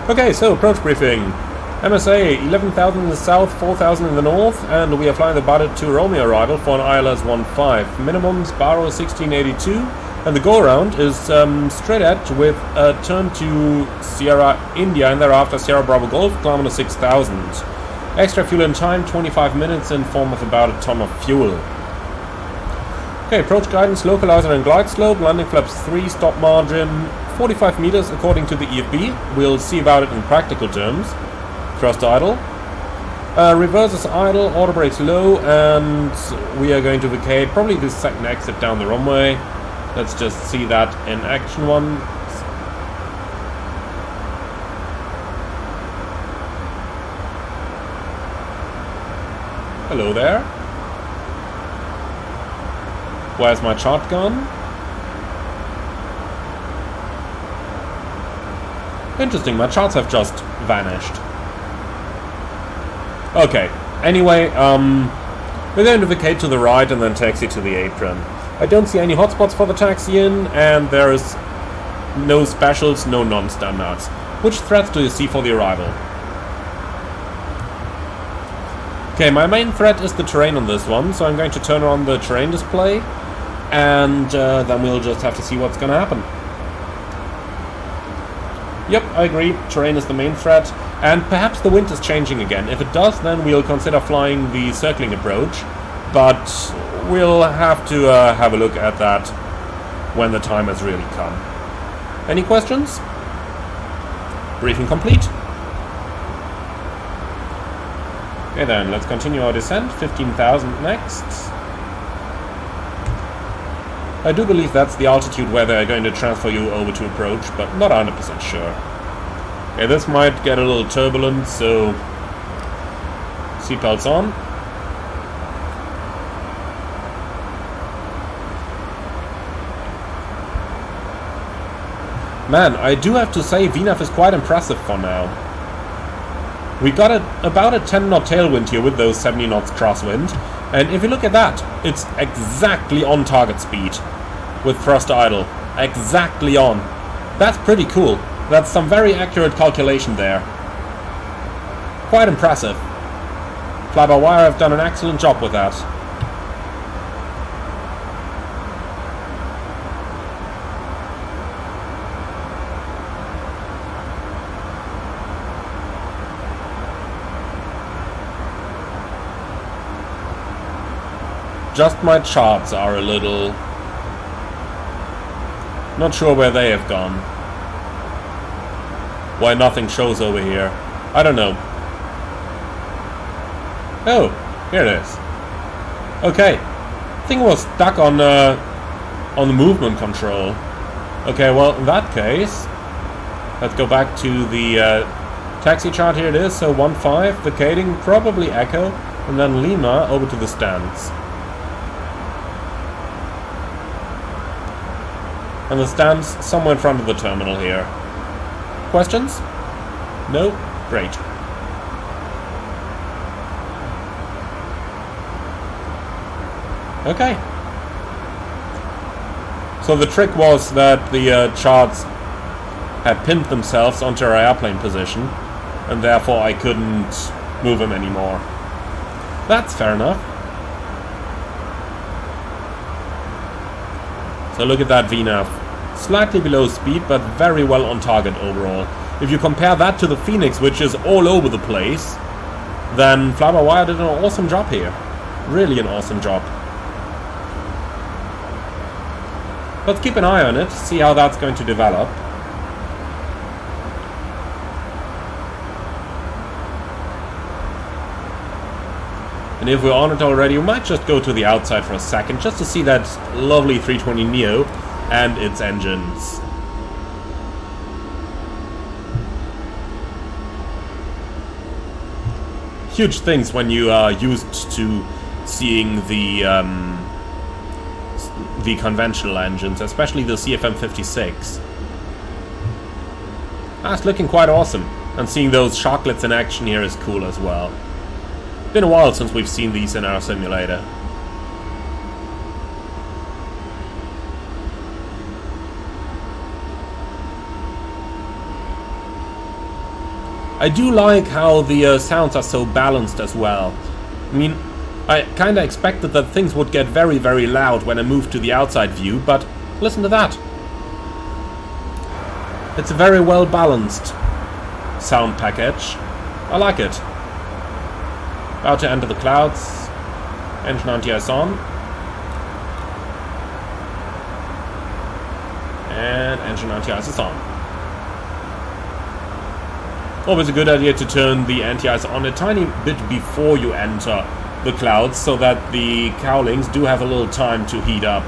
Okay, so approach briefing. MSA 11,000 in the south, 4,000 in the north, and we are flying the Budget 2 Romeo arrival for an ILS 15. Minimum Sparrow 1682, and the go-around is straight edge with a turn to Sierra India and thereafter Sierra Bravo Golf, kilometer 6,000. Extra fuel in time, 25 minutes in form of about a ton of fuel. Okay, approach guidance, localizer and glide slope, landing flaps 3, stop margin 45 meters according to the EFB. We'll see about it in practical terms. Thrust idle. Reverse is idle, auto brakes low, and we are going to vacate probably the second exit down the runway. Let's just see that in action one. Hello there. Where's my chart gun? Interesting, my charts have just vanished. Okay, anyway, we're going to vacate to the right and then taxi to the apron. I don't see any hotspots for the taxi in, and there is no specials, no non-standards. Which threats do you see for the arrival? Okay, my main threat is the terrain on this one, so I'm going to turn on the terrain display, and then we'll just have to see what's going to happen. Yep, I agree, terrain is the main threat, and perhaps the wind is changing again. If it does, then we'll consider flying the circling approach, but we'll have to have a look at that when the time has really come. Any questions? Briefing complete. Okay then, let's continue our descent. 15,000 next. I do believe that's the altitude where they're going to transfer you over to approach, but not 100% sure. Okay, this might get a little turbulent, so seatbelts on. Man, I do have to say VNAV is quite impressive for now. We got about a 10 knot tailwind here with those 70 knots crosswind, and if you look at that, it's exactly on target speed with thruster idle. Exactly on. That's pretty cool. That's some very accurate calculation there. Quite impressive. Fly-by-wire have done an excellent job with that. Just my charts are a little... not sure where they have gone. Why nothing shows over here. I don't know. Oh, here it is. Okay. Thing was stuck on the movement control. Okay, well, in that case, let's go back to the taxi chart. Here it is. So 1-5, vacating, probably Echo, and then Lima over to the stands. And the stands somewhere in front of the terminal here. Questions? No? Great. Okay. So the trick was that the charts had pinned themselves onto our airplane position, and therefore I couldn't move them anymore. That's fair enough. So look at that VNAV. Slightly below speed, but very well on target overall. If you compare that to the Phoenix, which is all over the place, then Fly-by-wire did an awesome job here. Really an awesome job. Let's keep an eye on it, see how that's going to develop. And if we're on it already, we might just go to the outside for a second, just to see that lovely 320neo and its engines. Huge things when you are used to seeing the conventional engines, especially the CFM56. That's looking quite awesome, and seeing those sharklets in action here is cool as well. Been a while since we've seen these in our simulator. I do like how the sounds are so balanced as well. I mean, I kinda expected that things would get very, very loud when I moved to the outside view, but listen to that. It's a very well balanced sound package. I like it. About to enter the clouds. Engine anti-ice on. And engine anti-ice is on. Always a good idea to turn the anti-ice on a tiny bit before you enter the clouds, so that the cowlings do have a little time to heat up.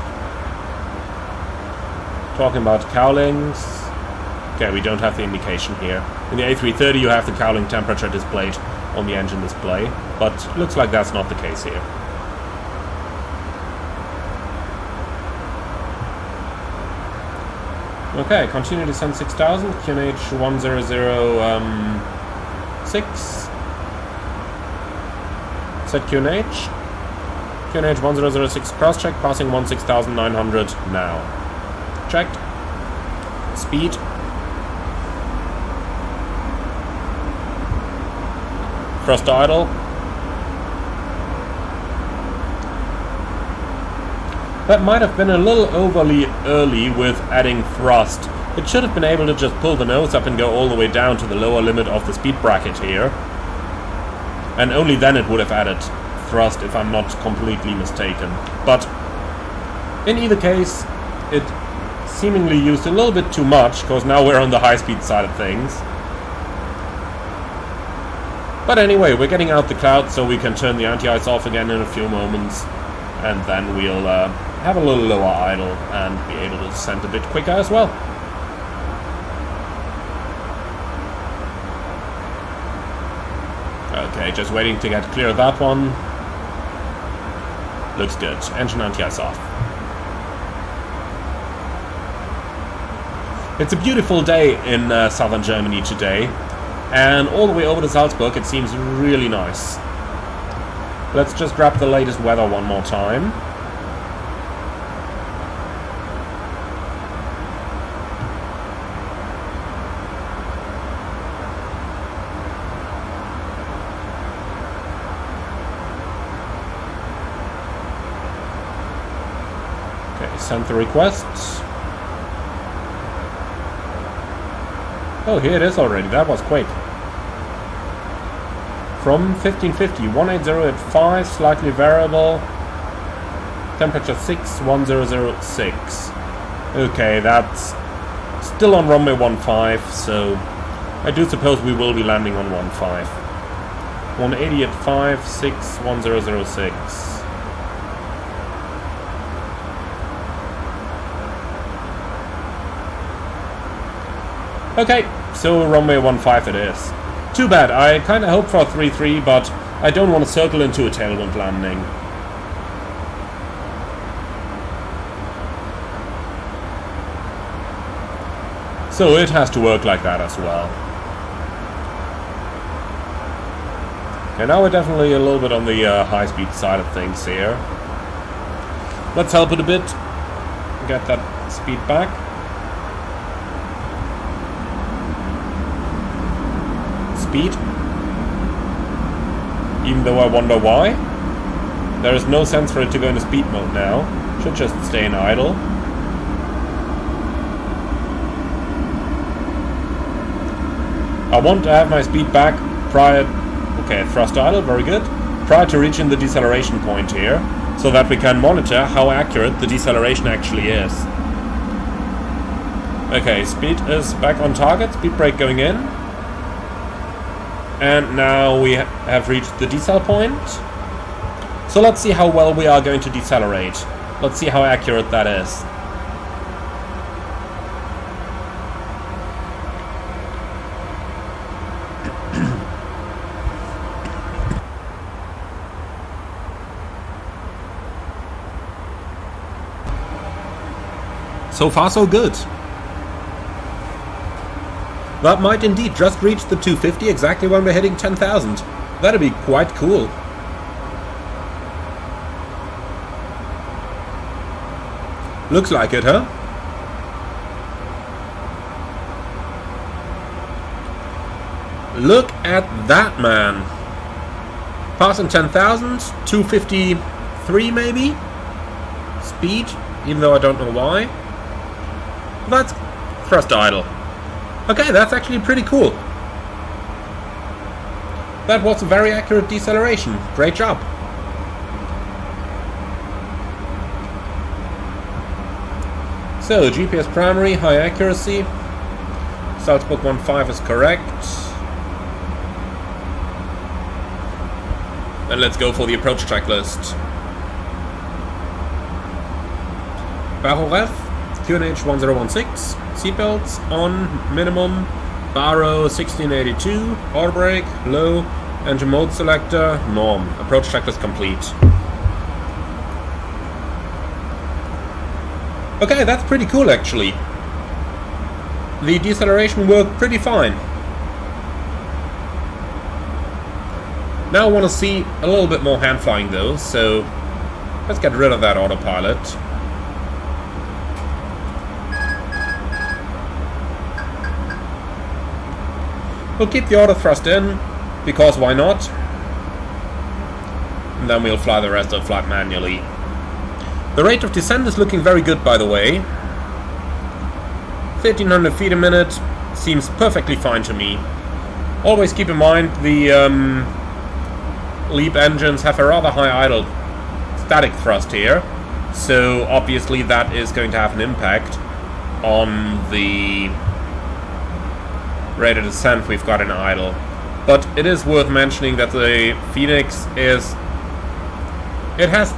Talking about cowlings... okay, we don't have the indication here. In the A330 you have the cowling temperature displayed on the engine display, but looks like that's not the case here. Okay, continue descent 6000, QNH 1006. Set QNH. QNH 1006 cross check, passing 16,900 now. Checked. Speed. Thruster idle. That might have been a little overly early with adding thrust. It should have been able to just pull the nose up and go all the way down to the lower limit of the speed bracket here. And only then it would have added thrust if I'm not completely mistaken. But in either case, it seemingly used a little bit too much, because now we're on the high-speed side of things. But anyway, we're getting out the cloud, so we can turn the anti-ice off again in a few moments, and then we'll have a little lower idle and be able to descend a bit quicker as well. Okay, just waiting to get clear of that one. Looks good. Engine anti-ice off. It's a beautiful day in southern Germany today, and all the way over to Salzburg it seems really nice. Let's just grab the latest weather one more time. Okay, send the requests. Oh, here it is already. That was quick. From 1550, 180 at 5, slightly variable. Temperature 6, 1006. Okay, that's still on runway 15, so I do suppose we will be landing on 15. 180 at 5, 6, 1006. Okay, so runway 15 it is. Too bad, I kinda hoped for a 3-3, but I don't want to circle into a tailwind landing. So it has to work like that as well. Okay, now we're definitely a little bit on the high-speed side of things here. Let's help it a bit. Get that speed back. Speed, even though I wonder why. There is no sense for it to go into speed mode now. Should just stay in idle. I want to have my speed back prior... Okay, thrust idle, very good. Prior to reaching the deceleration point here, so that we can monitor how accurate the deceleration actually is. Okay, speed is back on target, speed brake going in. And now we have reached the decel point. So let's see how well we are going to decelerate. Let's see how accurate that is. So far so good. That might indeed just reach the 250 exactly when we're hitting 10,000. That'd be quite cool. Looks like it, huh? Look at that, man. Passing 10,000, 253 maybe? Speed, even though I don't know why. That's thrust idle. Okay, that's actually pretty cool. That was a very accurate deceleration. Great job. So, GPS primary, high accuracy. Salzburg 15 is correct. And let's go for the approach checklist. Barrow ref, QNH 1016. Seatbelts on, minimum, Barrow 1682, auto brake, low, engine mode selector, norm. Approach checklist complete. Okay, that's pretty cool actually. The deceleration worked pretty fine. Now I want to see a little bit more hand flying though, so let's get rid of that autopilot. We'll keep the auto thrust in, because why not? And then we'll fly the rest of the flight manually. The rate of descent is looking very good, by the way. 1300 feet a minute seems perfectly fine to me. Always keep in mind the LEAP engines have a rather high idle static thrust here, so obviously that is going to have an impact on the rate of descent we've got in idle. But it is worth mentioning that the Phoenix it has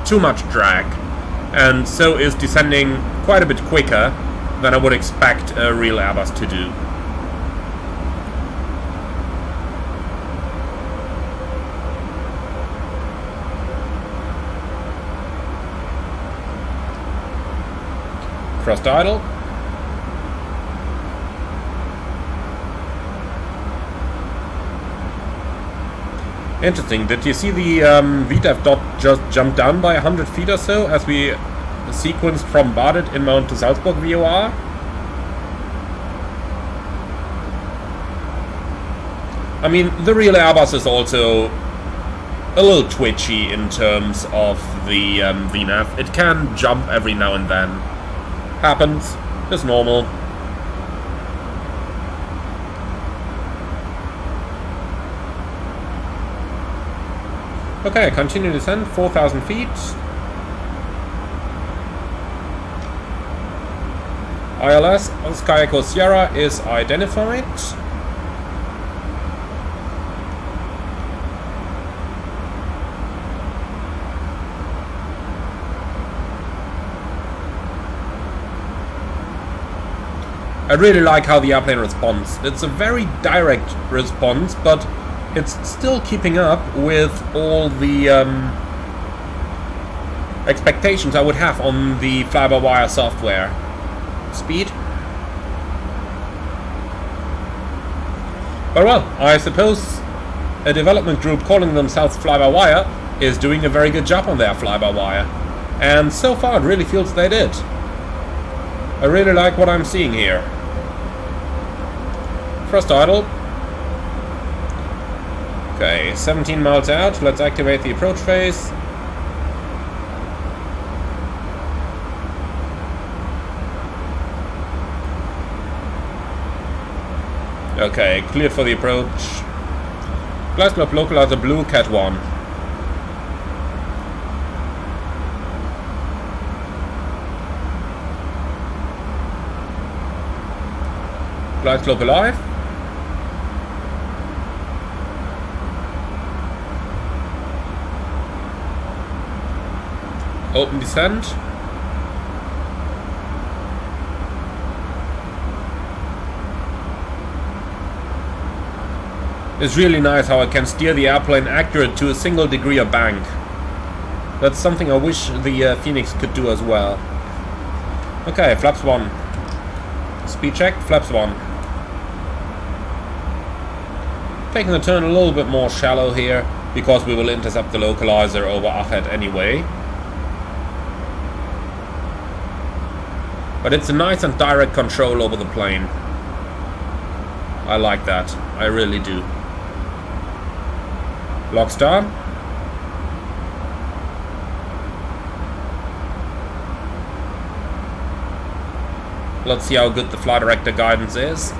too much drag, and so is descending quite a bit quicker than I would expect a real Airbus to do. Thrust idle. Interesting. Did you see the VDEV dot just jump down by 100 feet or so as we sequenced from Badet inbound to Salzburg VOR? I mean, the real Airbus is also a little twitchy in terms of the VNAV. It can jump every now and then. Happens. It's normal. Okay, continue descent, 4,000 feet. ILS, Sky Echo Sierra is identified. I really like how the airplane responds. It's a very direct response, but it's still keeping up with all the expectations I would have on the fly-by-wire software. Speed. But well, I suppose a development group calling themselves fly-by-wire is doing a very good job on their fly-by-wire. And so far it really feels they did. I really like what I'm seeing here. Thrust idle. Okay, 17 miles out. Let's activate the approach phase. Okay, cleared for the approach. Glide slope localizer blue, Cat 1. Glide slope alive. Open descent. It's really nice how I can steer the airplane accurate to a single degree of bank. That's something I wish the Phoenix could do as well. Okay, flaps 1. Speed check, flaps 1. Taking the turn a little bit more shallow here, because we will intercept the localizer over Achet anyway. But it's a nice and direct control over the plane. I like that. I really do. Lock star. Let's see how good the flight director guidance is.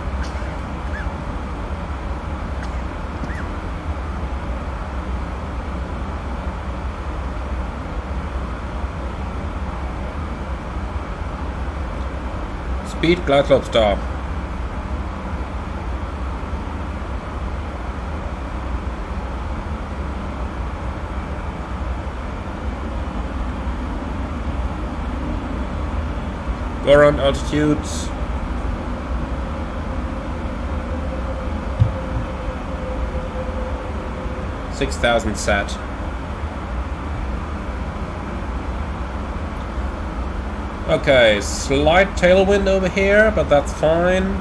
Speed, glide slope star. Go around altitude. $6,000 set. Okay, slight tailwind over here, but that's fine.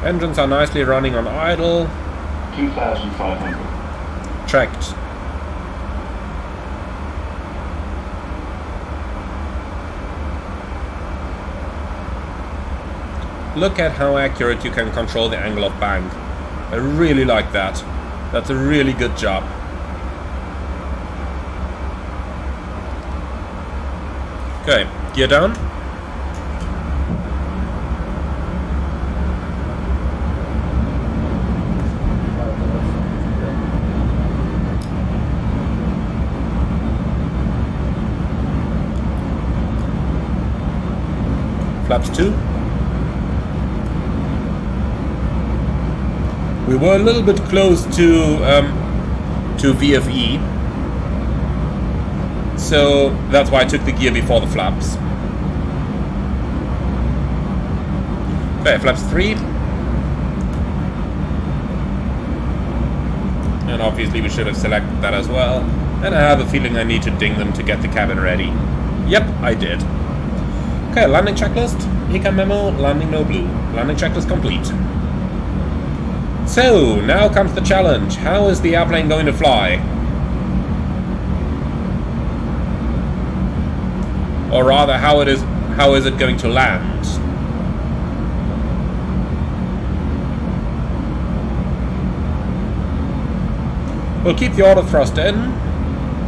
Engines are nicely running on idle. 2,500. Checked. Look at how accurate you can control the angle of bank. I really like that. That's a really good job. Okay, gear down. flaps 2. We were a little bit close to VFE, so that's why I took the gear before the flaps. Okay, flaps 3. And obviously we should have selected that as well. And I have a feeling I need to ding them to get the cabin ready. Yep, I did. Okay, landing checklist. Ecam memo, landing no blue. Landing checklist complete. So, now comes the challenge. How is the airplane going to fly? Or rather, how is it going to land? We'll keep the auto thrust in.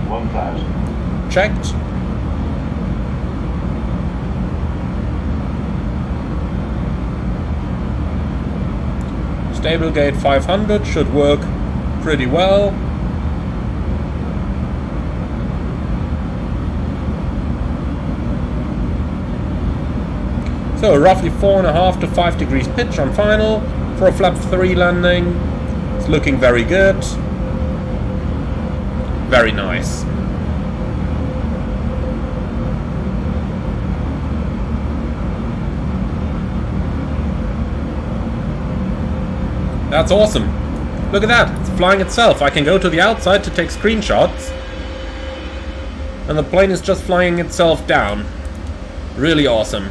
1000. Checked. Stable gate 500 should work pretty well. So roughly 4.5 to 5 degrees pitch on final for a flap 3 landing. It's looking very good. Very nice. That's awesome. Look at that. It's flying itself. I can go to the outside to take screenshots. And the plane is just flying itself down. Really awesome.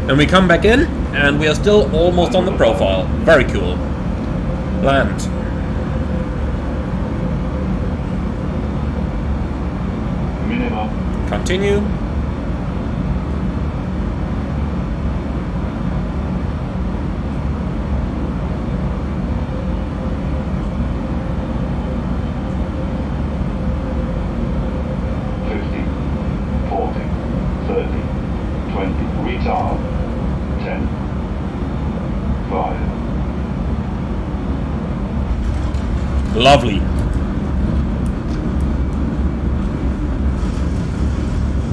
And we come back in, and we are still almost on the profile. Very cool. Land. Minimum. Continue. Lovely.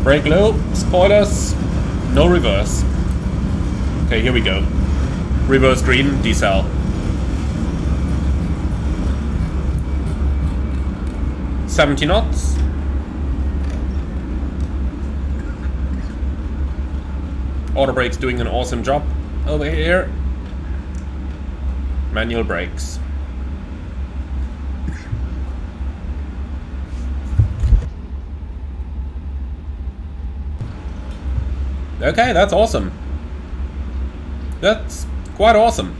Brake low, spoilers, no reverse. Okay, here we go. Reverse green, decel. $70 knots. Auto brake's doing an awesome job over here. Manual brakes. Okay, that's awesome. That's quite awesome.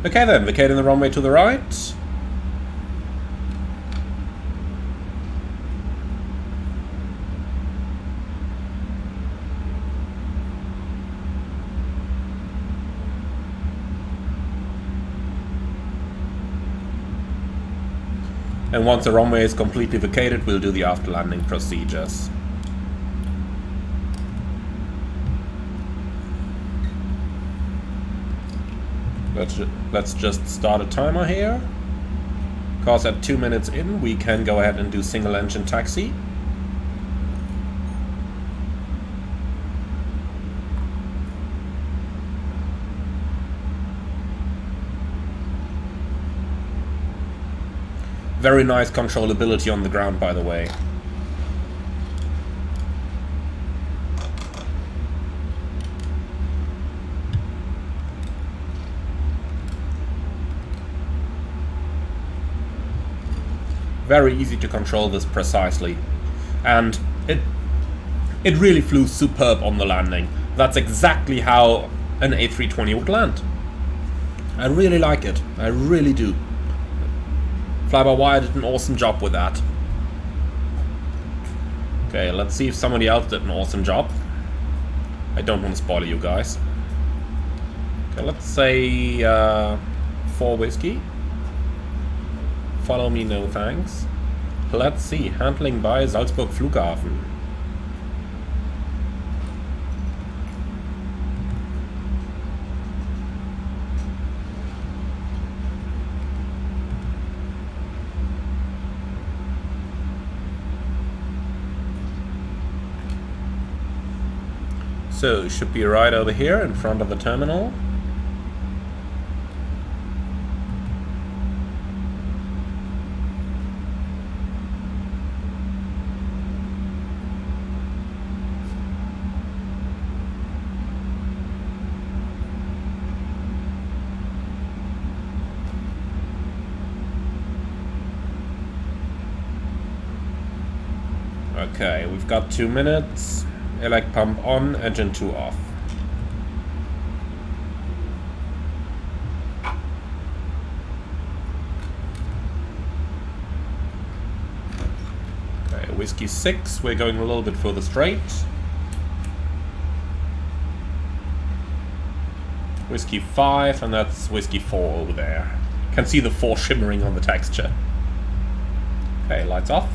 Okay then, vacating the runway to the right. And once the runway is completely vacated, we'll do the after landing procedures. Let's just start a timer here. Because at 2 minutes in, we can go ahead and do single engine taxi. Very nice controllability on the ground, by the way. Very easy to control this precisely. And it really flew superb on the landing. That's exactly how an A320 would land. I really like it. I really do. Fly-by-wire did an awesome job with that. Okay, let's see if somebody else did an awesome job. I don't want to spoil you guys. Okay, let's say 4 whiskey. Follow me, no thanks. Let's see, handling by Salzburg Flughafen. So, should be right over here in front of the terminal. Okay, we've got 2 minutes. Elect pump on, engine 2 off. Okay, whiskey 6, we're going a little bit further straight. Whiskey 5, and that's whiskey 4 over there. Can see the 4 shimmering on the texture. Okay, lights off.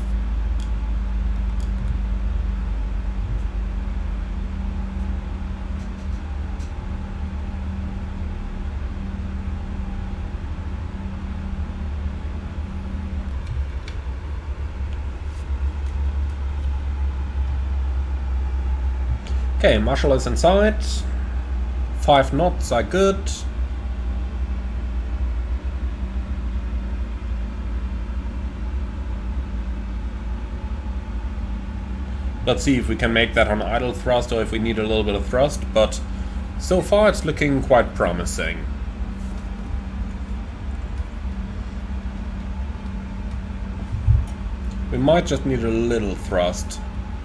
Okay, Marshall is inside. 5 knots are good. Let's see if we can make that on idle thrust or if we need a little bit of thrust, but so far it's looking quite promising. We might just need a little thrust.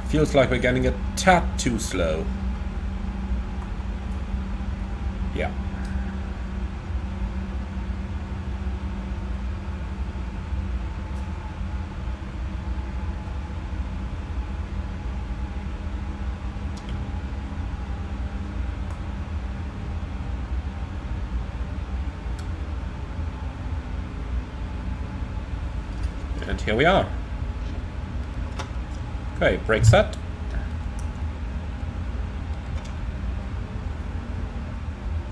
Feels like we're getting a tad too slow. Yeah. And here we are. Okay, brake set.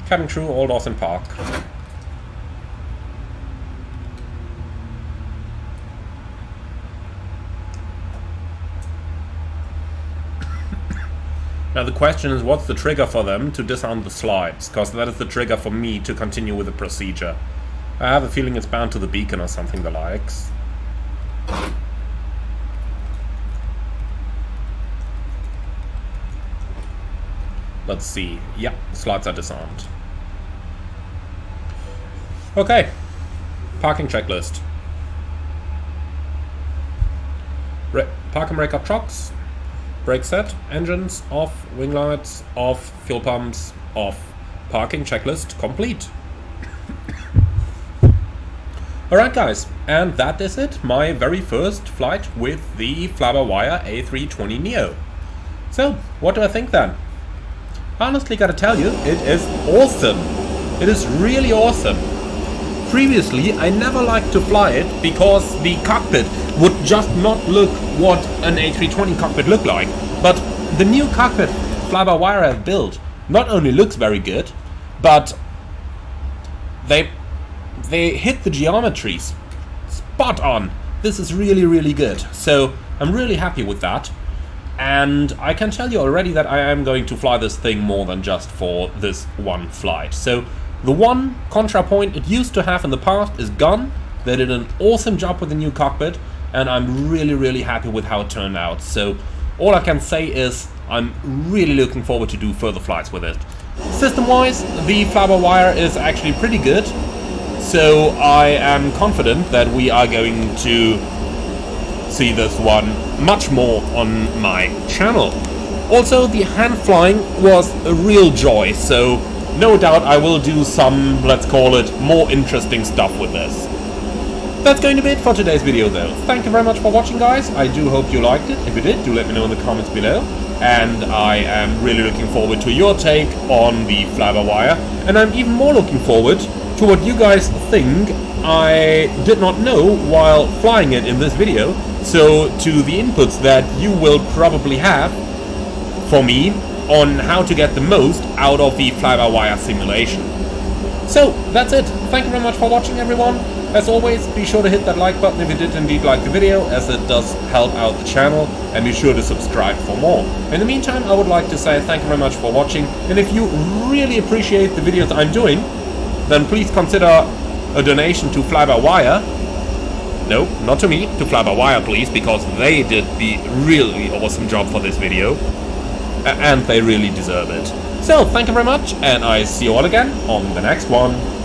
Cabin crew, all doors in park. Now the question is, what's the trigger for them to disarm the slides? Because that is the trigger for me to continue with the procedure. I have a feeling it's bound to the beacon or something the likes. Let's see. Yeah, slides are disarmed. Okay. Parking checklist. Park and brake up trucks. Brake set. Engines off. Wing lights off. Fuel pumps off. Parking checklist complete. Alright guys, and that is it. My very first flight with the Fly-by-Wire A320 Neo. So, what do I think then? Honestly gotta tell you, it is awesome. It is really awesome. Previously, I never liked to fly it because the cockpit would just not look what an A320 cockpit looked like. But the new cockpit Fly-by-Wire have built not only looks very good, but they hit the geometries spot on. This is really, really good. So I'm really happy with that. And I can tell you already that I am going to fly this thing more than just for this one flight. So the one contrapoint it used to have in the past is gone. They did an awesome job with the new cockpit, and I'm really, really happy with how it turned out. So all I can say is I'm really looking forward to do further flights with it. System-wise, the Fly-by-Wire is actually pretty good. So I am confident that we are going to see this one much more on my channel. Also, the hand flying was a real joy, so no doubt I will do some, let's call it, more interesting stuff with this. That's going to be it for today's video though. Thank you very much for watching guys, I do hope you liked it. If you did, do let me know in the comments below. And I am really looking forward to your take on the Fly-by-Wire, and I'm even more looking forward to what you guys think I did not know while flying it in this video, so to the inputs that you will probably have for me on how to get the most out of the Fly-by-Wire simulation. So, that's it. Thank you very much for watching everyone. As always, be sure to hit that like button if you did indeed like the video, as it does help out the channel, and be sure to subscribe for more. In the meantime, I would like to say thank you very much for watching, and if you really appreciate the videos I'm doing, then please consider a donation to Fly-by-Wire. No, not to me, to Fly-by-Wire please, because they did the really awesome job for this video, and they really deserve it. So, thank you very much, and I see you all again on the next one.